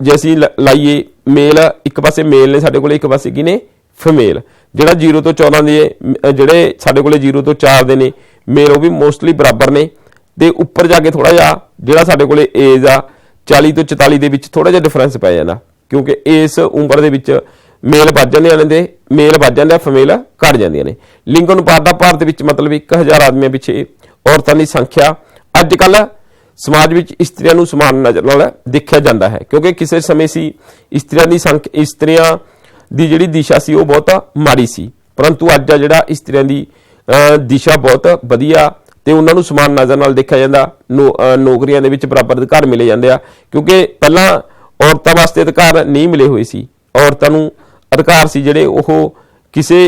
ਜੇ ਅਸੀਂ ਲਾਈਏ ਮੇਲ ਇੱਕ ਪਾਸੇ ਮੇਲ ਨੇ ਸਾਡੇ ਕੋਲੇ, ਇੱਕ ਪਾਸੇ ਕੀ ਨੇ? ਫੀਮੇਲ। ਜਿਹੜਾ 0 ਤੋਂ 14 ਦੇ ਜਿਹੜੇ ਸਾਡੇ ਕੋਲੇ 0 ਤੋਂ 4 ਦੇ ਨੇ ਮੇਲ, ਉਹ ਵੀ ਮੋਸਟਲੀ ਬਰਾਬਰ ਨੇ। ਤੇ ਉੱਪਰ ਜਾ ਕੇ ਥੋੜਾ ਜਿਹਾ ਜਿਹੜਾ ਸਾਡੇ ਕੋਲੇ ਏਜ ਆ 40 ਤੋਂ 44 ਦੇ ਵਿੱਚ ਥੋੜਾ ਜਿਹਾ ਡਿਫਰੈਂਸ ਪੈ ਜਾਂਦਾ। क्योंकि इस उम्र ਦੇ ਵਿੱਚ ਮੇਲ ਵੱਧ ਜਾਂਦੇ ਨੇ ਮੇਲ ਵੱਧ ਜਾਂਦਾ ਫੀਮੇਲ ਘਟ ਜਾਂਦੀਆਂ ਨੇ। ਲਿੰਗ ਅਨੁਪਾਤ ਦਾ ਭਾਰਤ ਵਿੱਚ ਮਤਲਬ 1000 ਆਦਮੀਆਂ ਪਿੱਛੇ ਔਰਤਾਂ ਦੀ ਸੰਖਿਆ ਅੱਜ ਕੱਲ ਸਮਾਜ ਵਿੱਚ ਇਸਤਰੀਆਂ ਨੂੰ ਸਮਾਨ ਨਜ਼ਰ ਨਾਲ ਦੇਖਿਆ ਜਾਂਦਾ ਹੈ, ਕਿਉਂਕਿ ਕਿਸੇ ਸਮੇਂ ਸੀ ਇਸਤਰੀਆਂ ਦੀ ਜਿਹੜੀ ਦਿਸ਼ਾ ਸੀ ਉਹ ਬਹੁਤ ਮਾੜੀ ਸੀ, परंतु अज आ जिहड़ा इस्त्रियां दी दिशा बहुत वधिया ते उन्हां नूं समान नज़र नाल देखिया जांदा। नौकरियां दे विच बराबर अधिकार मिले जांदे आ, क्योंकि पहलां औरतां वास्ते अधिकार नहीं मिले हुए सी। औरतां नूं अधिकार सी जिहड़े ओह किसे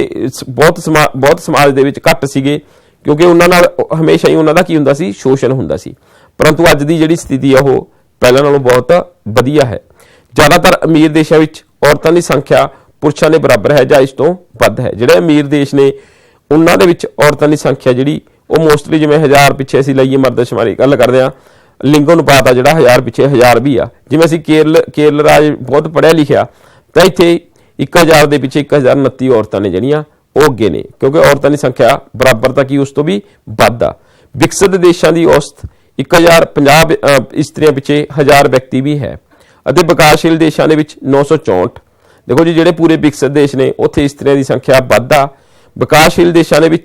बहुत समाज दे विच घट सीगे, क्योंकि उन्हां नाल हमेशा ही उन्हां दा की हुंदा सी, शोषण हुंदा सी। परंतु अज दी जिहड़ी स्थिति आ ओह पहलां नालों बहुत वधिया है। ज़्यादातर अमीर देशां विच औरतां दी संख्या पुरुषों के बराबर है, इस तो वध है। जिहड़े अमीर देश ने उन्हां दे विच औरतां की संख्या जिहड़ी वो मोस्टली जिवें 1000 पिछे असीं लईए मरदशुमारी गल करदे आ, लिंग अनुपात आ जिहड़ा 1000 पिछे 1000 भी आ। जिवें असीं केरल राज बहुत पढ़िया लिखिया तो इत्थे 1000 के पिछे 1029 औरतां ने जिहड़ियां वो अगे ने, क्योंकि औरतां की संख्या बराबर तक ही उस तो भी वध आ। विकसित देशों की औसत 1050 इस्त्रियां पिछे 1000 व्यक्ति भी है, और विकासशील देशों के 964। देखो जी, ਜਿਹੜੇ पूरे विकसित देश ने उत्थे इस्त्रियां की संख्या वध आ। विकासशील देशों के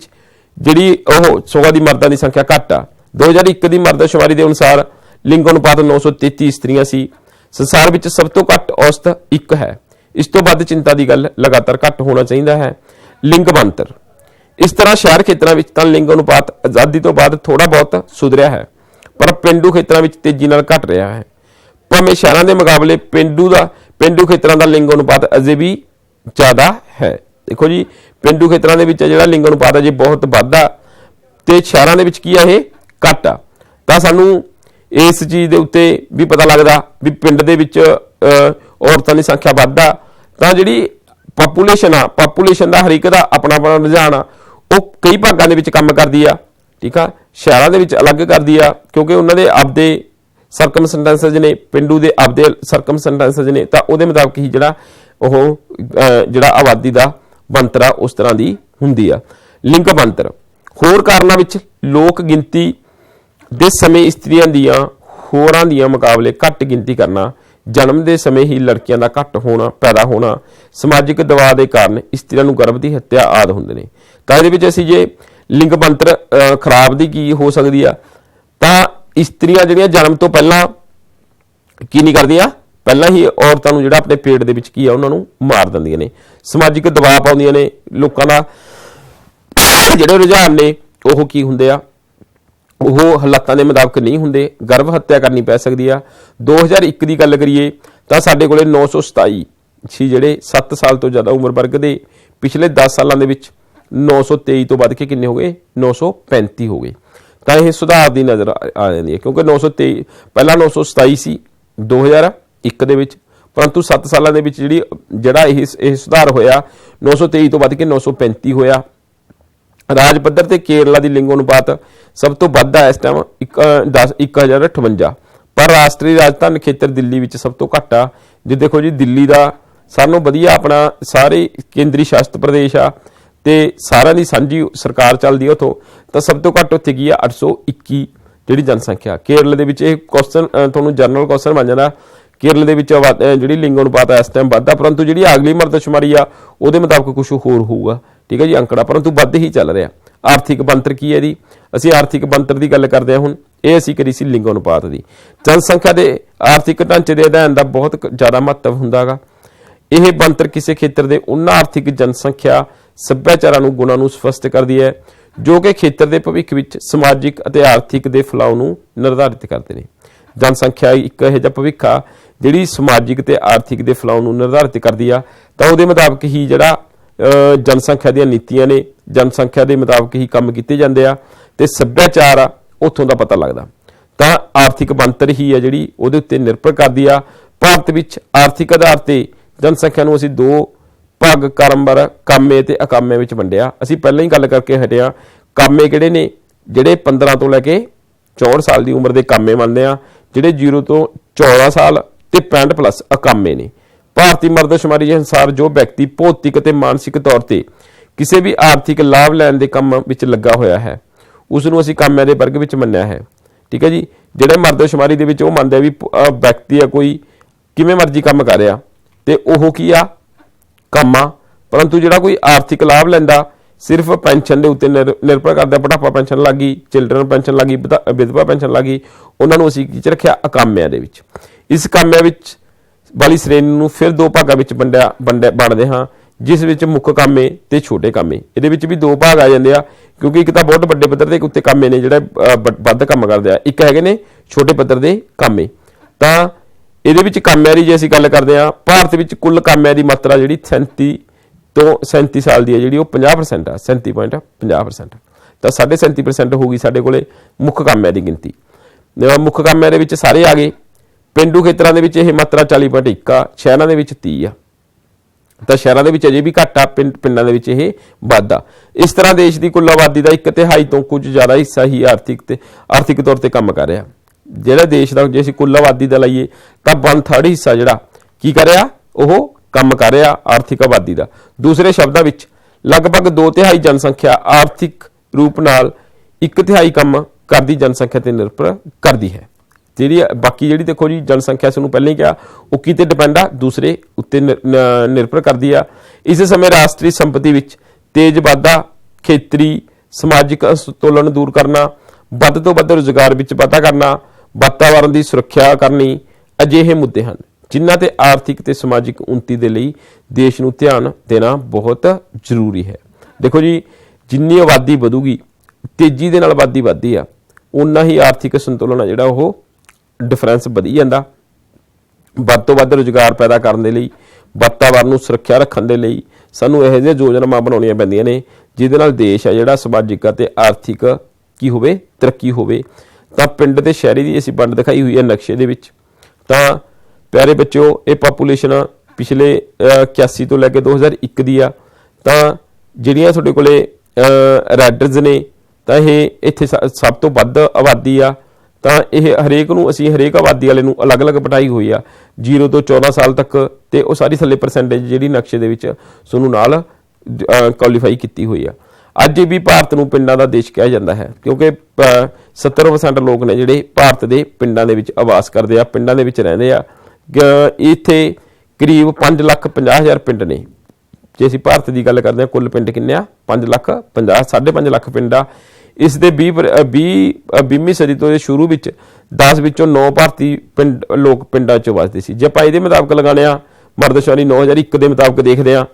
ਜਿਹੜੀ ਉਹ 100 ਦੀ ਮਰਦਾਂ ਦੀ ਸੰख्या ਘੱਟ ਆ। 2001 ਦੀ ਮਰਦਸ਼ੁਮਾਰੀ ਦੇ ਅਨੁਸਾਰ ਲਿੰਗ ਅਨੁਪਾਤ 933 ਇਸਤਰੀਆਂ ਸੀ। ਸੰਸਾਰ ਵਿੱਚ ਸਭ ਤੋਂ ਘੱਟ ਔਸਤ 1 ਹੈ। ਇਸ ਤੋਂ ਵੱਧ ਚਿੰਤਾ ਦੀ ਗੱਲ ਲਗਾਤਾਰ ਘੱਟ ਹੋਣਾ ਚਾਹੀਦਾ ਹੈ। ਲਿੰਗ ਬੰਤਰ ਇਸ ਤਰ੍ਹਾਂ ਸ਼ਹਿਰ ਖੇਤਰਾਂ ਵਿੱਚ ਤਾਂ ਲਿੰਗ ਅਨੁਪਾਤ ਆਜ਼ਾਦੀ ਤੋਂ ਬਾਅਦ ਥੋੜਾ ਬਹੁਤ ਸੁਧਰਿਆ ਹੈ, ਪਰ ਪਿੰਡੂ ਖੇਤਰਾਂ ਵਿੱਚ ਤੇਜ਼ੀ ਨਾਲ ਘਟ ਰਿਹਾ ਹੈ। ਭਾਵੇਂ ਸ਼ਹਿਰਾਂ ਦੇ ਮੁਕਾਬਲੇ ਪਿੰਡੂ ਖੇਤਰਾਂ ਦਾ ਲਿੰਗ ਅਨੁਪਾਤ ਅਜੇ ਵੀ ਜ਼ਿਆਦਾ ਹੈ। देखो जी, पिंडू खेत्रों के जो लिंग अनुपात है जी बहुत वध आ, तो शहरों के की है घट आ। तो सानू इस चीज़ के उत्ते भी पता लगता भी पिंड दे विच औरतों की संख्या वध आ, तो जी पापूलेशन आ, पापूलेशन का हर एक का अपना अपना रुझान आ, वो कई भागों के काम करती आ। ठीक आ, शहरों के अलग करती आ, क्योंकि उन्होंने आपदे सरकमस्टेंसेस ने, पिंडू के आपदे सरकमस्टेंसेस ने, तो वो मुताबिक ही जिहड़ा आबादी का ਬੰਤਰ ਆ उस तरह की ਹੁੰਦੀ ਆ। लिंग ਬੰਤਰ होर ਕਾਰਨਾਂ ਵਿੱਚ लोक गिनती ਦੇ ਸਮੇਂ ਇਸਤਰੀਆਂ ਦੀਆਂ ਹੋਰਾਂ ਦੀਆਂ ਮੁਕਾਬਲੇ ਘੱਟ ਗਿਣਤੀ ਕਰਨਾ, जन्म के समय ही लड़कियां का घट होना पैदा होना, समाजिक दबाव के कारण इस्त्रियां नूं गर्भ की हत्या आदि हुंदे ने। तां इहदे विच असीं जे लिंग ਬੰਤਰ खराब दी की हो सकती है, तां इस्त्रियां जिहड़ियां जन्म तो पहलां की नहीं करदियां, पहला ही औरतों को जिहड़ा अपने पेट दे विच की आ उन्हां नूं मार दिंदियां ने। समाजिक दबाव पाउंदियां ने, लोकां दा जिहड़े रुझान ने ओह की हुंदे आ, ਉਹ ਹਾਲਾਤਾਂ ਦੇ ਮੁਤਾਬਕ नहीं ਹੁੰਦੇ, गर्भ हत्या करनी पै सकती है। 2001 की गल करिए तो साडे कोले 927 ਸੀ ਜਿਹੜੇ 7 साल तो ज़्यादा उम्र वर्ग के, पिछले 10 सालों के 923 तो बढ़ के किन्ने हो गए 935 हो गए। तो यह सुधार की नज़र आ जाती है, क्योंकि 923 पहला 927 सी 2001 के, परंतु 7 सालों के जिहड़ा सुधार होया 923 तो बढ़ के 935 होया। राज पद्धर ते केरला की लिंग अनुपात सब तो वध है इस टाइम 1058, पर राष्ट्रीय राजधानी खेत्र दिल्ली में सब तो घट आ। जी देखो जी, दिल्ली का सानों वधिया अपना सारे केंद्री शासित प्रदेश आ ते सारिਆਂ ਦੀ ਸਾਂਝੀ सरकार चलती है उतों, तो सब तो घट उत्थे की 821 जी जनसंख्या। केरल के क्वेश्चन थोड़ा जनरल क्वेश्चन बन जाता, केरल के जी लिंग अनुपात इस टाइम वध आ, परंतु जी अगली मरदशुमारी आ वो मुताबिक कुछ होर होगा। ठीक है जी, अंकड़ा परंतु वध ही चल रहा। आर्थिक ਬੰਤਰ की है जी, असीं आर्थिक ਬੰਤਰ की गल करते हैं हुण, ये असीं करी सी लिंग अनुपात की। जनसंख्या के आर्थिक ढांचे के अध्ययन का बहुत ज़्यादा महत्व हुंदा गा। यह ਬੰਤਰ किसी खेत्र के उन्हां आर्थिक जनसंख्या सभ्याचारां नूं गुणां नूं स्पष्ट करदी है जो कि खेत्र के भविख विच समाजिक अते आर्थिक के फैलाव नूं निर्धारित करते हैं। जनसंख्या एक इहो जिहा भविख आ जिहड़ी समाजिक ते आर्थिक के फैलाव नूं निर्धारित करदी आ, तां उहदे मुताबिक ही जिहड़ा जनसंख्या दी नीतियां ने, जनसंख्या के मुताबिक ही काम किए जाते हैं, तो सभ्याचार आ उत्थों का पता लगता। तो आर्थिक ਬੰਤਰ ही है जिहड़ी उहदे उत्ते निर्भर करती आ। भारत विच आर्थिक आधार ते जनसंख्या नूं असीं दो भाग क्रमवार कामे ते अकामे विच वंडिया। असीं पहलां ही गल करके हटे आ, कामे किहड़े ने जिहड़े 15 तो लैके 64 साल की उम्र के कामे मनदे आ, जिहड़े 0 तो 14 साल ते 65+ अकामे ने। भारतीय मरदशुमारी अनुसार जो व्यक्ति भौतिक ते मानसिक तौर पर किसी भी आर्थिक लाभ लैण के काम विच लगा होया है उसनूं असीं कामिਆਂ ਦੇ वर्ग विच मन्निया है। ठीक है जी, जिहड़े मरदशुमारी दे विच ਉਹ ਮੰਨਦੇ भी व्यक्ति है कोई किवें मर्जी काम कर रहा, ਤੇ ਉਹ ਕੀ ਆ ਕੰਮ ਆ। परंतु ਜਿਹੜਾ ਕੋਈ ਆਰਥਿਕ ਲਾਭ ਲੈਂਦਾ सिर्फ पेंशन के उत्ते निर्भर करता, बुढ़ापा पेंशन लग गई, चिल्ड्रन पेंशन लग गई, विधवा पेंशन लग गई, उन्होंने असीं की रखिया अकामिया दे विच। इस कामिया विच वाली श्रेणी नूं फिर दो भागां विच वंडदे हां, जिस विच मुख कामे ते छोटे कामे। इहदे विच भी दो भाग आ जांदे आ, क्योंकि एक तां बहुत वड्डे पद्धर दे उत्ते कामे ने जिहड़े वध काम करदे आ, एक हैगे ने छोटे पद्धर दे कामे। तां इहदे विच कामिया दी जे असीं गल करदे आ, भारत विच कुल कामिया दी मात्रा जिहड़ी 37 तो 37 साल की है जी, 50% आ, 37.50%। तो 37.5% होगी साढ़े कोले मुख कामिया की गिनती। मुख कामिया दे विच सारे आ गए। पेंडू खेतरां दे विच यह मात्रा 40.1 आ, शहरां दे विच 30 आ। तो शहरां दे विच अजे भी घट आ, पिंडां दे विच यह वध आ। इस तरह देश की कुल आबादी का 1/3 तो कुछ ज़्यादा हिस्सा ही आर्थिक तौर पर काम कर रहा। जिहड़ा देश का जे असीं कुल आबादी का लाइए तो 1/3 हिस्सा जिहड़ा की कर रहा, वो काम कर रहा आर्थिक आबादी का। दूसरे शब्दों में लगभग 2/3 जनसंख्या आर्थिक रूप नाल 1/3 काम करती जनसंख्या पर निर्भर करती है। जी बाकी जी देखो जी जनसंख्या सूँ पहले ही कहा वो किते डिपेंड आ, दूसरे उत्ते निर्भर करती है। इस समय राष्ट्रीय संपत्ति विच तेज वाधा, खेतरी समाजिक असंतुलन दूर करना, वध तो वध रोजगार विच वाधा करना, वातावरण की सुरक्षा करनी अजिहे मुद्दे हैं जिन्हां ते आर्थिक ते समाजिक उन्नति दे लई देश नूं ध्यान देना बहुत जरूरी है। देखो जी जिन्नी आबादी वधूगी, तेजी दे नाल आबादी वधदी आ, उन्ना ही आर्थिक संतुलन आ जिहड़ा ओह डिफरेंस वधी जांदा। वध तो वध रोजगार पैदा करने दे लई, वातावरण नूं सुरੱਖਿਆ रखण दे लई सानूं इहो जिहियां योजनावां बनाउणीਆਂ पैंਦੀਆਂ ने जिहदे नाल देश आ जिहड़ा समाजिक ते आर्थिक की होवे तरक्की होवे। तां पिंड ते शहरी दी असीं वंड दिखाई हुई है नक्शे दे विच। तां प्यारे बच्चों ये पॉपूलेशन पिछले 81 तो लैके 2001 दी आ। तां जिहड़ियां तुहाडे कोले रैडर्स ने तां ये इत्थे सब तो वध आबादी आ। तां ये हरेक नूं असीं हरेक आबादी वाले नूं अलग अलग बटाई हुई आ 0 तो 14 साल तक, ते वो सारी थल्ले परसेंटेज जिहड़ी नक्शे दे विच सुनू नाल क्वालीफाई कीती हुई आ। अज भी भारत नूं पिंडां दा देश कहा जाता है, क्योंकि 70% लोग ने जिहड़े भारत दे पिंडां दे विच आवास करदे आ, पिंडां दे विच रहिंदे आ। इत्थे करीब 5,50,000 पिंड ने। जे असीं भारत की गल करते हैं कुल पिंड किन्ने आ 5,50,000 5.5 लाख पिंड आ। इस दे 20वीं सदी तो शुरू विच 10 विचों 9 भारती पिंड लोग पिंडां च वसदे सी। जे आपां इहदे मुताबक लगाने आ मरदशुमारी 9001 के मुताबक देखते हैं,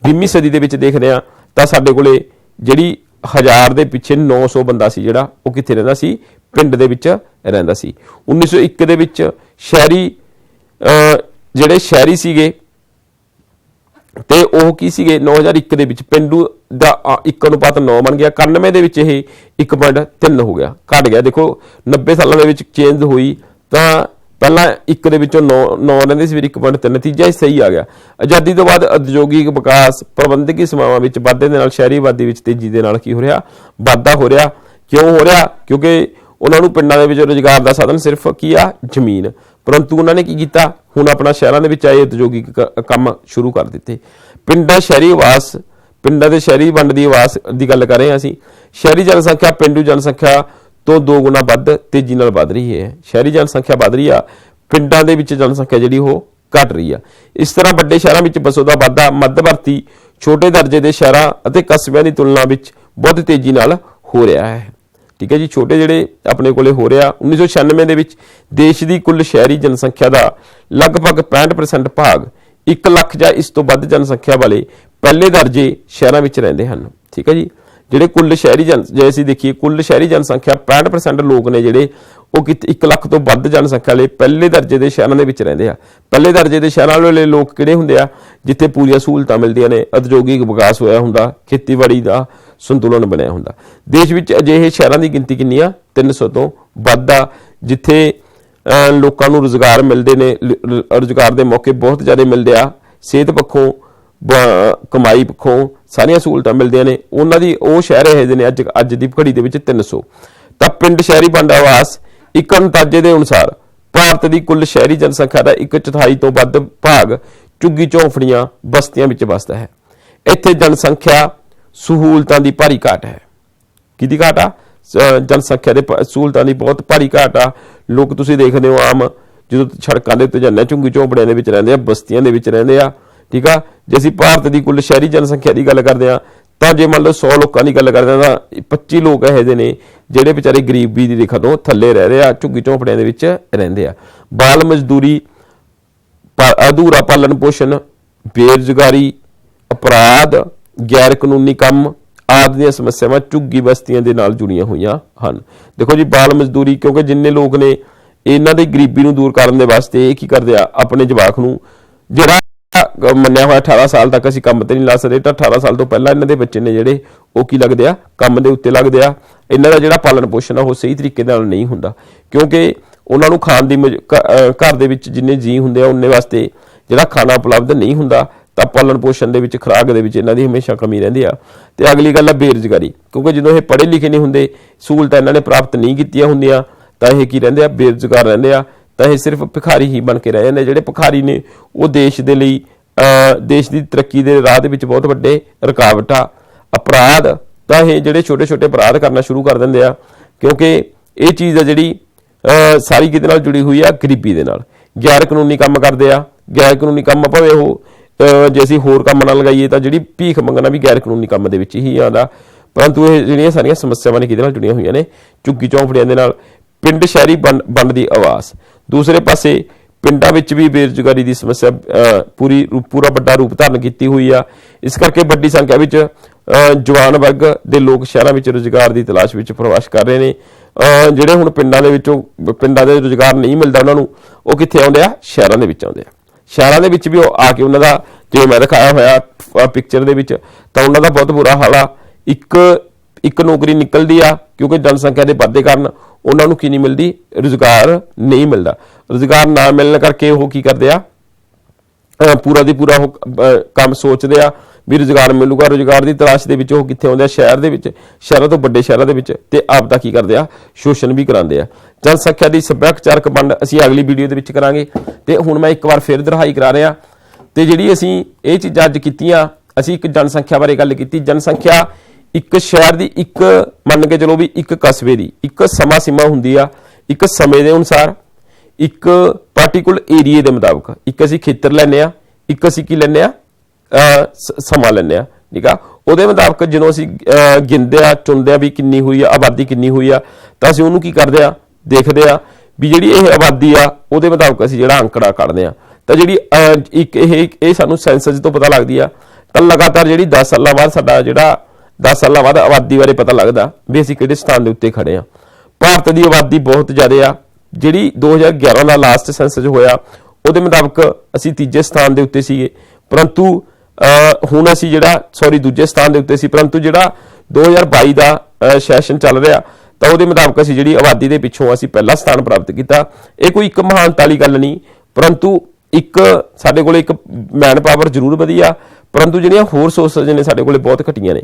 20वीं सदी दे विच देखते हैं तां साडे कोले जिहड़ी 1000 दे पिछे 900 बंदा सी जिहड़ा वो कित्थे रहिंदा सी, पिंड दे विच रहिंदा सी। 1901 दे विच शहरी ਜਿਹੜੇ शहरी सीगे ते ओह की सीगे 9001 ਦੇ ਵਿੱਚ ਪਿੰਡੂ ਦਾ 1:9 ਬਣ ਗਿਆ। 91 ਦੇ ਵਿੱਚ ਇਹ 1.3 ਹੋ ਗਿਆ, ਘਟ ਗਿਆ। ਦੇਖੋ 90 ਸਾਲਾਂ ਦੇ ਵਿੱਚ ਚੇਂਜ ਹੋਈ ਤਾਂ ਪਹਿਲਾਂ 1 ਦੇ ਵਿੱਚੋਂ 9 ਰਹਿੰਦੇ ਸੀ, ਫਿਰ 1.3 ਤੀਜਾ ਹਿੱਸਾ ਹੀ ਆ ਗਿਆ। ਆਜ਼ਾਦੀ ਤੋਂ ਬਾਅਦ ਉਦਯੋਗਿਕ ਵਿਕਾਸ ਪ੍ਰਬੰਧਕੀ ਸੇਵਾਵਾਂ ਵਿੱਚ ਵਾਧੇ ਦੇ ਨਾਲ ਸ਼ਹਿਰੀ ਆਬਾਦੀ ਵਿੱਚ ਤੇਜ਼ੀ ਦੇ ਨਾਲ ਕੀ ਹੋ ਰਿਹਾ, ਵਾਧਾ ਹੋ ਰਿਹਾ। ਕਿਉਂ ਹੋ ਰਿਹਾ? ਕਿਉਂਕਿ ਉਹਨਾਂ ਨੂੰ ਪਿੰਡਾਂ ਦੇ ਵਿੱਚ ਰੁਜ਼ਗਾਰ ਦਾ ਸਾਧਨ ਸਿਰਫ ਕੀ ਆ, ਜ਼ਮੀਨ। परंतु उन्होंने की किया, हुण अपना शहरों के आए उद्योगिक काम शुरू कर दिते। पिंडां शहरी आवास, पिंडां दे शहरी वंड की आवास की गल कर रहे हैं असीं। शहरी जनसंख्या पेंडू जनसंख्या तो 2 गुना वध तेजी नाल वध रही है। शहरी जनसंख्या वध रही आ, पिंडां दे विच जनसंख्या जिहड़ी वो घट रही है। इस तरह वड्डे शहरों में बसों का वाधा मध्यवर्ती छोटे दर्जे के शहरों और कस्बिਆਂ की तुलना में बहुत तेजी नाल हो रहा है। ठीक है जी, छोटे जिहड़े अपने कोले हो रहा। 1996 ਦੇ ਵਿੱਚ देश की कुल शहरी जनसंख्या का लगभग 65% भाग 1 ਲੱਖ ਜਾਂ इस तो ਵੱਧ जनसंख्या वाले पहले दर्जे शहरों में रहिंदे हैं। ठीक है जी, जिहड़े कुल शहरी जे असीं देखिए कुल शहरी जनसंख्या 65% लोग ने जिहड़े वो 1 ਲੱਖ तो ਵੱਧ जनसंख्या वाले पहले दर्जे के शहरों में रहिंदे आ। पहले दर्जे के शहरों वाले लोग किहड़े हुंदे आ, जिथे पूरीआं सहूलतां मिलदियां ने, उद्योगिक विकास होया हुंदा, खेतीबाड़ी का संतुलन बनया हुंदा। देश विच अजिहे शहरों की गिनती कितनी आ, 300 तो वध आ, जिथे लोकां नूं रोजगार मिलते ने, रोजगार के मौके बहुत ज़्यादा मिलते आ, सेहत पक्षों कमाई पक्षों सारियां सहूलतां मिलदियां ने। उन्हां दी वो शहर इहो ਜਿਹੇ ने अज दी घड़ी दे विच 300। तां पिंड शहरी वंड आवास एक अंदाजे के अनुसार भारत की कुल शहरी जनसंख्या का 1/4 तो वध भाग झुग्गी झोंपड़ियां बस्तियां विच वसदा है। इत्थे जनसंख्या सहूलतां की भारी घाट है। किहदी घाट आ? जनसंख्या के सहूलतां की बहुत भारी घाट आ। लोग तुसीं देखदे हो आम ਜਦੋਂ ਸੜਕਾਂ ਦੇ ਉੱਤੇ ਜਾਂਦੇ ਝੁੱਗੀ ਝੋਂਪੜਿਆਂ ਦੇ ਵਿੱਚ ਰਹਿੰਦੇ ਆ, ਬਸਤੀਆਂ ਦੇ ਵਿੱਚ ਰਹਿੰਦੇ ਆ। ਠੀਕ ਆ, ਜੇ ਅਸੀਂ ਭਾਰਤ ਦੀ ਕੁੱਲ ਸ਼ਹਿਰੀ ਜਨਸੰਖਿਆ ਦੀ ਗੱਲ ਕਰਦੇ ਆ ਤਾਂ ਜੇ ਮੰਨ ਲਓ 100 ਲੋਕਾਂ ਦੀ ਗੱਲ ਕਰਦੇ ਆ ਤਾਂ 25 ਲੋਕ ਇਹੋ ਜਿਹੇ ਨੇ ਜਿਹੜੇ ਵਿਚਾਰੇ ਗਰੀਬੀ ਦੀ ਰੇਖਾ ਤੋਂ ਥੱਲੇ ਰਹਿ ਰਹੇ ਆ, ਝੁੱਗੀ ਝੋਂਪੜਿਆਂ ਦੇ ਵਿੱਚ ਰਹਿੰਦੇ ਆ। ਬਾਲ ਮਜ਼ਦੂਰੀ, ਅਧੂਰਾ ਪਾਲਣ ਪੋਸ਼ਣ, ਬੇਰੁਜ਼ਗਾਰੀ, ਅਪਰਾਧ, ਗੈਰ ਕਾਨੂੰਨੀ ਕੰਮ ਆਦਿ ਦੀਆਂ ਸਮੱਸਿਆਵਾਂ ਝੁੱਗੀ ਬਸਤੀਆਂ ਦੇ ਨਾਲ ਜੁੜੀਆਂ ਹੋਈਆਂ ਹਨ। ਦੇਖੋ ਜੀ, ਬਾਲ ਮਜ਼ਦੂਰੀ, ਕਿਉਂਕਿ ਜਿੰਨੇ ਲੋਕ ਨੇ ਇਹਨਾਂ ਦੀ ਗਰੀਬੀ ਨੂੰ ਦੂਰ ਕਰਨ ਦੇ ਵਾਸਤੇ ਇਹ ਕੀ ਕਰਦੇ ਆ, ਆਪਣੇ ਜਵਾਕ ਨੂੰ ਜਿਹੜਾ ਮੰਨਿਆ ਹੋਇਆ 18 ਸਾਲ ਤੱਕ ਅਸੀਂ ਕੰਮ ਤੇ ਨਹੀਂ ਲਾ ਸਕਦੇ, ਤਾਂ 18 ਸਾਲ ਤੋਂ ਪਹਿਲਾਂ ਇਹਨਾਂ ਦੇ ਬੱਚੇ ਨੇ ਜਿਹੜੇ ਉਹ ਕੀ ਲੱਗਦੇ ਆ, ਕੰਮ ਦੇ ਉੱਤੇ ਲੱਗਦੇ ਆ। ਇਹਨਾਂ ਦਾ ਜਿਹੜਾ ਪਾਲਣ ਪੋਸ਼ਣ ਆ ਉਹ ਸਹੀ ਤਰੀਕੇ ਨਾਲ ਨਹੀਂ ਹੁੰਦਾ, ਕਿਉਂਕਿ ਉਹਨਾਂ ਨੂੰ ਖਾਣ ਦੀ ਘਰ ਦੇ ਵਿੱਚ ਜਿੰਨੇ ਜੀਅ ਹੁੰਦੇ ਆ ਉਹਨੇ ਵਾਸਤੇ ਜਿਹੜਾ ਖਾਣਾ ਉਪਲਬਧ ਨਹੀਂ ਹੁੰਦਾ, ਤਾਂ ਪਾਲਣ ਪੋਸ਼ਣ ਦੇ ਵਿੱਚ ਖੁਰਾਕ ਦੇ ਵਿੱਚ ਇਹਨਾਂ ਦੀ ਹਮੇਸ਼ਾ ਕਮੀ ਰਹਿੰਦੀ ਆ। ਤੇ ਅਗਲੀ ਗੱਲ ਆ ਬੇਰੁਜ਼ਗਾਰੀ, ਕਿਉਂਕਿ ਜਦੋਂ ਇਹ ਪੜ੍ਹੇ ਲਿਖੇ ਨਹੀਂ ਹੁੰਦੇ, ਸਹੂਲਤਾਂ ਇਹਨਾਂ ਨੇ ਪ੍ਰਾਪਤ ਨਹੀਂ ਕੀਤੀਆਂ ਹੁੰਦੀਆਂ, ਤਾਂ ਇਹ ਕੀ ਰਹਿੰਦੇ ਆ, ਬੇਰੁਜ਼ਗਾਰ ਰਹਿੰਦੇ ਆ। ਤਾਂ ਇਹ ਸਿਰਫ ਭਿਖਾਰੀ ਹੀ ਬਣ ਕੇ ਰਹਿ ਜਾਂਦੇ। ਜਿਹੜੇ ਭਿਖਾਰੀ ਨੇ ਉਹ ਦੇਸ਼ ਦੇ ਲਈ, ਦੇਸ਼ ਦੀ ਤਰੱਕੀ ਦੇ ਰਾਹ ਦੇ ਵਿੱਚ ਬਹੁਤ ਵੱਡੇ ਰੁਕਾਵਟ ਆ। ਅਪਰਾਧ, ਤਾਂ ਇਹ ਜਿਹੜੇ ਛੋਟੇ ਛੋਟੇ ਅਪਰਾਧ ਕਰਨਾ ਸ਼ੁਰੂ ਕਰ ਦਿੰਦੇ ਆ, ਕਿਉਂਕਿ ਇਹ ਚੀਜ਼ ਆ ਜਿਹੜੀ ਸਾਰੀ ਕਿਹਦੇ ਨਾਲ ਜੁੜੀ ਹੋਈ ਆ, ਗਰੀਬੀ ਦੇ ਨਾਲ। ਗੈਰ ਕਾਨੂੰਨੀ ਕੰਮ ਕਰਦੇ ਆ। ਗੈਰ ਕਾਨੂੰਨੀ ਕੰਮ ਭਾਵੇਂ ਉਹ ਜੇ ਅਸੀਂ ਹੋਰ ਕੰਮ ਨਾਲ ਲਗਾਈਏ ਤਾਂ ਜਿਹੜੀ ਭੀਖ ਮੰਗਣਾ ਵੀ ਗੈਰ ਕਾਨੂੰਨੀ ਕੰਮ ਦੇ ਵਿੱਚ ਹੀ ਆਉਂਦਾ, ਪਰੰਤੂ ਇਹ ਜਿਹੜੀਆਂ ਸਾਰੀਆਂ ਸਮੱਸਿਆਵਾਂ ਨੇ ਕਿਹਦੇ ਨਾਲ ਜੁੜੀਆਂ ਹੋਈਆਂ ਨੇ, ਝੁੱਗੀ ਝੌਂਪੜੀਆਂ ਦੇ ਨਾਲ। ਪਿੰਡ ਸ਼ਹਿਰੀ ਵੰਡ ਦੀ ਆਵਾਜ਼, ਦੂਸਰੇ ਪਾਸੇ ਪਿੰਡਾਂ ਵਿੱਚ ਵੀ ਬੇਰੁਜ਼ਗਾਰੀ ਦੀ ਸਮੱਸਿਆ ਪੂਰਾ ਵੱਡਾ ਰੂਪ ਧਾਰਨ ਕੀਤੀ ਹੋਈ ਆ। ਇਸ ਕਰਕੇ ਵੱਡੀ ਸੰਖਿਆ ਵਿੱਚ ਜਵਾਨ ਵਰਗ ਦੇ ਲੋਕ ਸ਼ਹਿਰਾਂ ਵਿੱਚ ਰੁਜ਼ਗਾਰ ਦੀ ਤਲਾਸ਼ ਵਿੱਚ ਪ੍ਰਵਾਸ ਕਰ ਰਹੇ ਨੇ। ਜਿਹੜੇ ਹੁਣ ਪਿੰਡਾਂ ਦੇ ਰੁਜ਼ਗਾਰ ਨਹੀਂ ਮਿਲਦਾ ਉਹਨਾਂ ਨੂੰ, ਉਹ ਕਿੱਥੇ ਆਉਂਦੇ ਆ, ਸ਼ਹਿਰਾਂ ਦੇ ਵਿੱਚ ਆਉਂਦੇ ਆ। ਸ਼ਹਿਰਾਂ ਦੇ ਵਿੱਚ ਵੀ ਉਹ ਆ ਕੇ ਉਹਨਾਂ ਦਾ, ਜਿਵੇਂ ਮੈਂ ਦਿਖਾਇਆ ਹੋਇਆ ਪਿਕਚਰ ਦੇ ਵਿੱਚ, ਤਾਂ ਉਹਨਾਂ ਦਾ ਬਹੁਤ ਬੁਰਾ ਹਾਲ ਆ। ਇੱਕ ਨੌਕਰੀ ਨਿਕਲਦੀ ਆ, ਕਿਉਂਕਿ ਜਨਸੰਖਿਆ ਦੇ ਵਾਧੇ ਕਾਰਨ ਉਹਨਾਂ ਨੂੰ ਕੀ ਨਹੀਂ ਮਿਲਦੀ, ਰੁਜ਼ਗਾਰ ਨਹੀਂ ਮਿਲਦਾ। ਰੁਜ਼ਗਾਰ ਨਾ ਮਿਲਣ ਕਰਕੇ ਉਹ ਕੀ ਕਰਦੇ ਆ, ਪੂਰਾ ਦੀ ਪੂਰਾ ਉਹ ਕੰਮ ਸੋਚਦੇ ਆ ਵੀ ਰੁਜ਼ਗਾਰ ਮਿਲੂਗਾ। ਰੁਜ਼ਗਾਰ ਦੀ ਤਲਾਸ਼ ਦੇ ਵਿੱਚ ਉਹ ਕਿੱਥੇ ਆਉਂਦੇ ਆ, ਸ਼ਹਿਰ ਦੇ ਵਿੱਚ, ਸ਼ਹਿਰਾਂ ਤੋਂ ਵੱਡੇ ਸ਼ਹਿਰਾਂ ਦੇ ਵਿੱਚ, ਤੇ ਆਪ ਦਾ ਕੀ ਕਰਦੇ ਆ, ਸ਼ੋਸ਼ਣ ਵੀ ਕਰਾਉਂਦੇ ਆ। ਜਨਸੰਖਿਆ ਦੀ ਸੱਭਿਆਚਾਰਕ ਵੰਡ ਅਸੀਂ ਅਗਲੀ ਵੀਡੀਓ ਦੇ ਵਿੱਚ ਕਰਾਂਗੇ। ਤੇ ਹੁਣ ਮੈਂ ਇੱਕ ਵਾਰ ਫਿਰ ਦੁਹਰਾਈ ਕਰਾ ਰਿਹਾ, ਤੇ ਜਿਹੜੀ ਅਸੀਂ ਇਹ ਚੀਜ਼ਾਂ ਅੱਜ ਕੀਤੀਆਂ, ਅਸੀਂ ਇੱਕ ਜਨਸੰਖਿਆ ਬਾਰੇ ਗੱਲ ਕੀਤੀ। ਜਨਸੰਖਿਆ ਇੱਕ ਸ਼ਹਿਰ ਦੀ, ਇੱਕ ਮੰਨ ਕੇ ਚਲੋ ਵੀ ਇੱਕ ਕਸਬੇ ਦੀ ਇੱਕ ਸਮਾਂ ਸੀਮਾ ਹੁੰਦੀ ਆ, ਇੱਕ ਸਮੇਂ ਦੇ ਅਨੁਸਾਰ, ਇੱਕ ਪਾਰਟੀਕੂਲਰ ਏਰੀਏ ਦੇ ਮੁਤਾਬਕ। ਇੱਕ ਅਸੀਂ ਖੇਤਰ ਲੈਂਦੇ ਆ, ਇੱਕ ਅਸੀਂ ਕੀ ਲੈਂਦੇ ਆ, ਸਮਾਂ ਲੈਂਦੇ ਆ। ਠੀਕ ਆ, ਉਹਦੇ ਮੁਤਾਬਕ ਜਦੋਂ ਅਸੀਂ ਗਿਣਦੇ ਆ, ਚੁਣਦੇ ਆ ਵੀ ਕਿੰਨੀ ਹੋਈ ਆ, ਆਬਾਦੀ ਕਿੰਨੀ ਹੋਈ ਆ, ਤਾਂ ਅਸੀਂ ਉਹਨੂੰ ਕੀ ਕਰਦੇ ਆ, ਦੇਖਦੇ ਆ ਵੀ ਜਿਹੜੀ ਇਹ ਆਬਾਦੀ ਆ ਉਹਦੇ ਮੁਤਾਬਕ ਅਸੀਂ ਜਿਹੜਾ ਅੰਕੜਾ ਕੱਢਦੇ ਆ। ਤਾਂ ਜਿਹੜੀ ਇੱਕ ਇਹ ਸਾਨੂੰ ਸੈਂਸਸ ਤੋਂ ਪਤਾ ਲੱਗਦੀ ਆ। ਤਾਂ ਲਗਾਤਾਰ ਜਿਹੜੀ 10 ਸਾਲਾਂ ਬਾਅਦ ਸਾਡਾ ਜਿਹੜਾ 10 ਸਾਲਾਂ ਬਾਅਦ ਆਬਾਦੀ ਬਾਰੇ ਪਤਾ ਲੱਗਦਾ ਵੀ ਅਸੀਂ ਕਿਹੜੇ ਸਥਾਨ ਦੇ ਉੱਤੇ ਖੜੇ ਆ। ਭਾਰਤ ਦੀ ਆਬਾਦੀ ਬਹੁਤ ਜ਼ਿਆਦਾ ਆ। ਜਿਹੜੀ 2011 ਦਾ ਲਾਸਟ ਸੈਂਸਸ ਹੋਇਆ ਉਹਦੇ ਮੁਤਾਬਕ ਅਸੀਂ ਤੀਜੇ ਸਥਾਨ ਦੇ ਉੱਤੇ ਸੀਗੇ, ਪਰੰਤੂ ਹੁਣ ਅਸੀਂ ਦੂਜੇ ਸਥਾਨ ਦੇ ਉੱਤੇ ਸੀ। ਪਰੰਤੂ ਜਿਹੜਾ 2022 ਦਾ ਸੈਸ਼ਨ ਚੱਲ ਰਿਹਾ, ਤਾਂ ਉਹਦੇ ਮੁਤਾਬਕ ਅਸੀਂ ਜਿਹੜੀ ਆਬਾਦੀ ਦੇ ਪਿੱਛੋਂ ਅਸੀਂ ਪਹਿਲਾ ਸਥਾਨ ਪ੍ਰਾਪਤ ਕੀਤਾ। ਇਹ ਕੋਈ ਇੱਕ ਮਹਾਨਤਾ ਵਾਲੀ ਗੱਲ ਨਹੀਂ, ਪਰੰਤੂ ਇੱਕ ਸਾਡੇ ਕੋਲ ਇੱਕ ਮੈਨ ਪਾਵਰ ਜ਼ਰੂਰ ਵਧੀਆ, ਪਰੰਤੂ ਜਿਹੜੀਆਂ ਹੋਰ ਸੋਰਸਸ ਨੇ ਸਾਡੇ ਕੋਲੇ ਬਹੁਤ ਘਟੀਆਂ ਨੇ।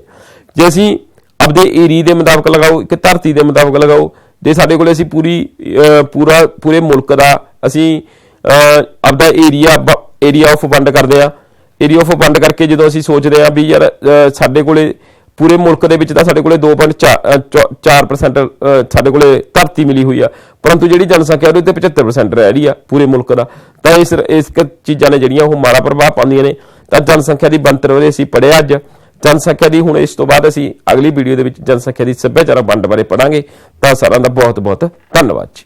ਜੇ ਅਸੀਂ ਆਪਦੇ ਏਰੀਏ ਦੇ ਮੁਤਾਬਕ ਲਗਾਓ, ਇੱਕ ਧਰਤੀ ਦੇ ਮੁਤਾਬਕ ਲਗਾਓ, ਜੇ ਸਾਡੇ ਕੋਲੇ ਅਸੀਂ ਪੂਰੇ ਮੁਲਕ ਦਾ ਅਸੀਂ ਆਪਦਾ ਏਰੀਆ ਆਫ ਵੰਡ ਕਰਦੇ ਆ। ਏਰੀਆ ਆਫ ਵੰਡ ਕਰਕੇ ਜਦੋਂ ਅਸੀਂ ਸੋਚਦੇ ਆ ਵੀ ਯਾਰ ਸਾਡੇ ਕੋਲੇ ਪੂਰੇ ਮੁਲਕ ਦੇ ਵਿੱਚ ਤਾਂ ਸਾਡੇ ਕੋਲੇ 2.4% ਸਾਡੇ ਕੋਲੇ ਧਰਤੀ ਮਿਲੀ ਹੋਈ ਆ, ਪਰੰਤੂ ਜਿਹੜੀ ਜਨਸੰਖਿਆ ਉਹਦੇ ਤੇ 75% ਰਹਿ ਰਹੀ ਆ ਪੂਰੇ ਮੁਲਕ ਦਾ। ਤਾਂ ਇਸ ਚੀਜ਼ਾਂ ਨੇ ਜਿਹੜੀਆਂ ਉਹ ਮਾੜਾ ਪ੍ਰਭਾਵ ਪਾਉਂਦੀਆਂ ਨੇ। ਤਾਂ ਜਨਸੰਖਿਆ ਦੀ ਬਣਤਰ ਬਾਰੇ ਅਸੀਂ ਪੜ੍ਹਿਆ ਅੱਜ। ਜਨਸੰਖਿਆ ਦੀ ਹੁਣ ਇਸ ਤੋਂ ਬਾਅਦ ਅਸੀਂ ਅਗਲੀ ਵੀਡੀਓ ਦੇ ਵਿੱਚ ਜਨਸੰਖਿਆ ਦੀ ਸੱਭਿਆਚਾਰਕ ਵੰਡ ਬਾਰੇ ਪੜਾਂਗੇ। ਤਾਂ ਸਾਰਿਆਂ ਦਾ ਬਹੁਤ ਬਹੁਤ ਧੰਨਵਾਦ ਜੀ।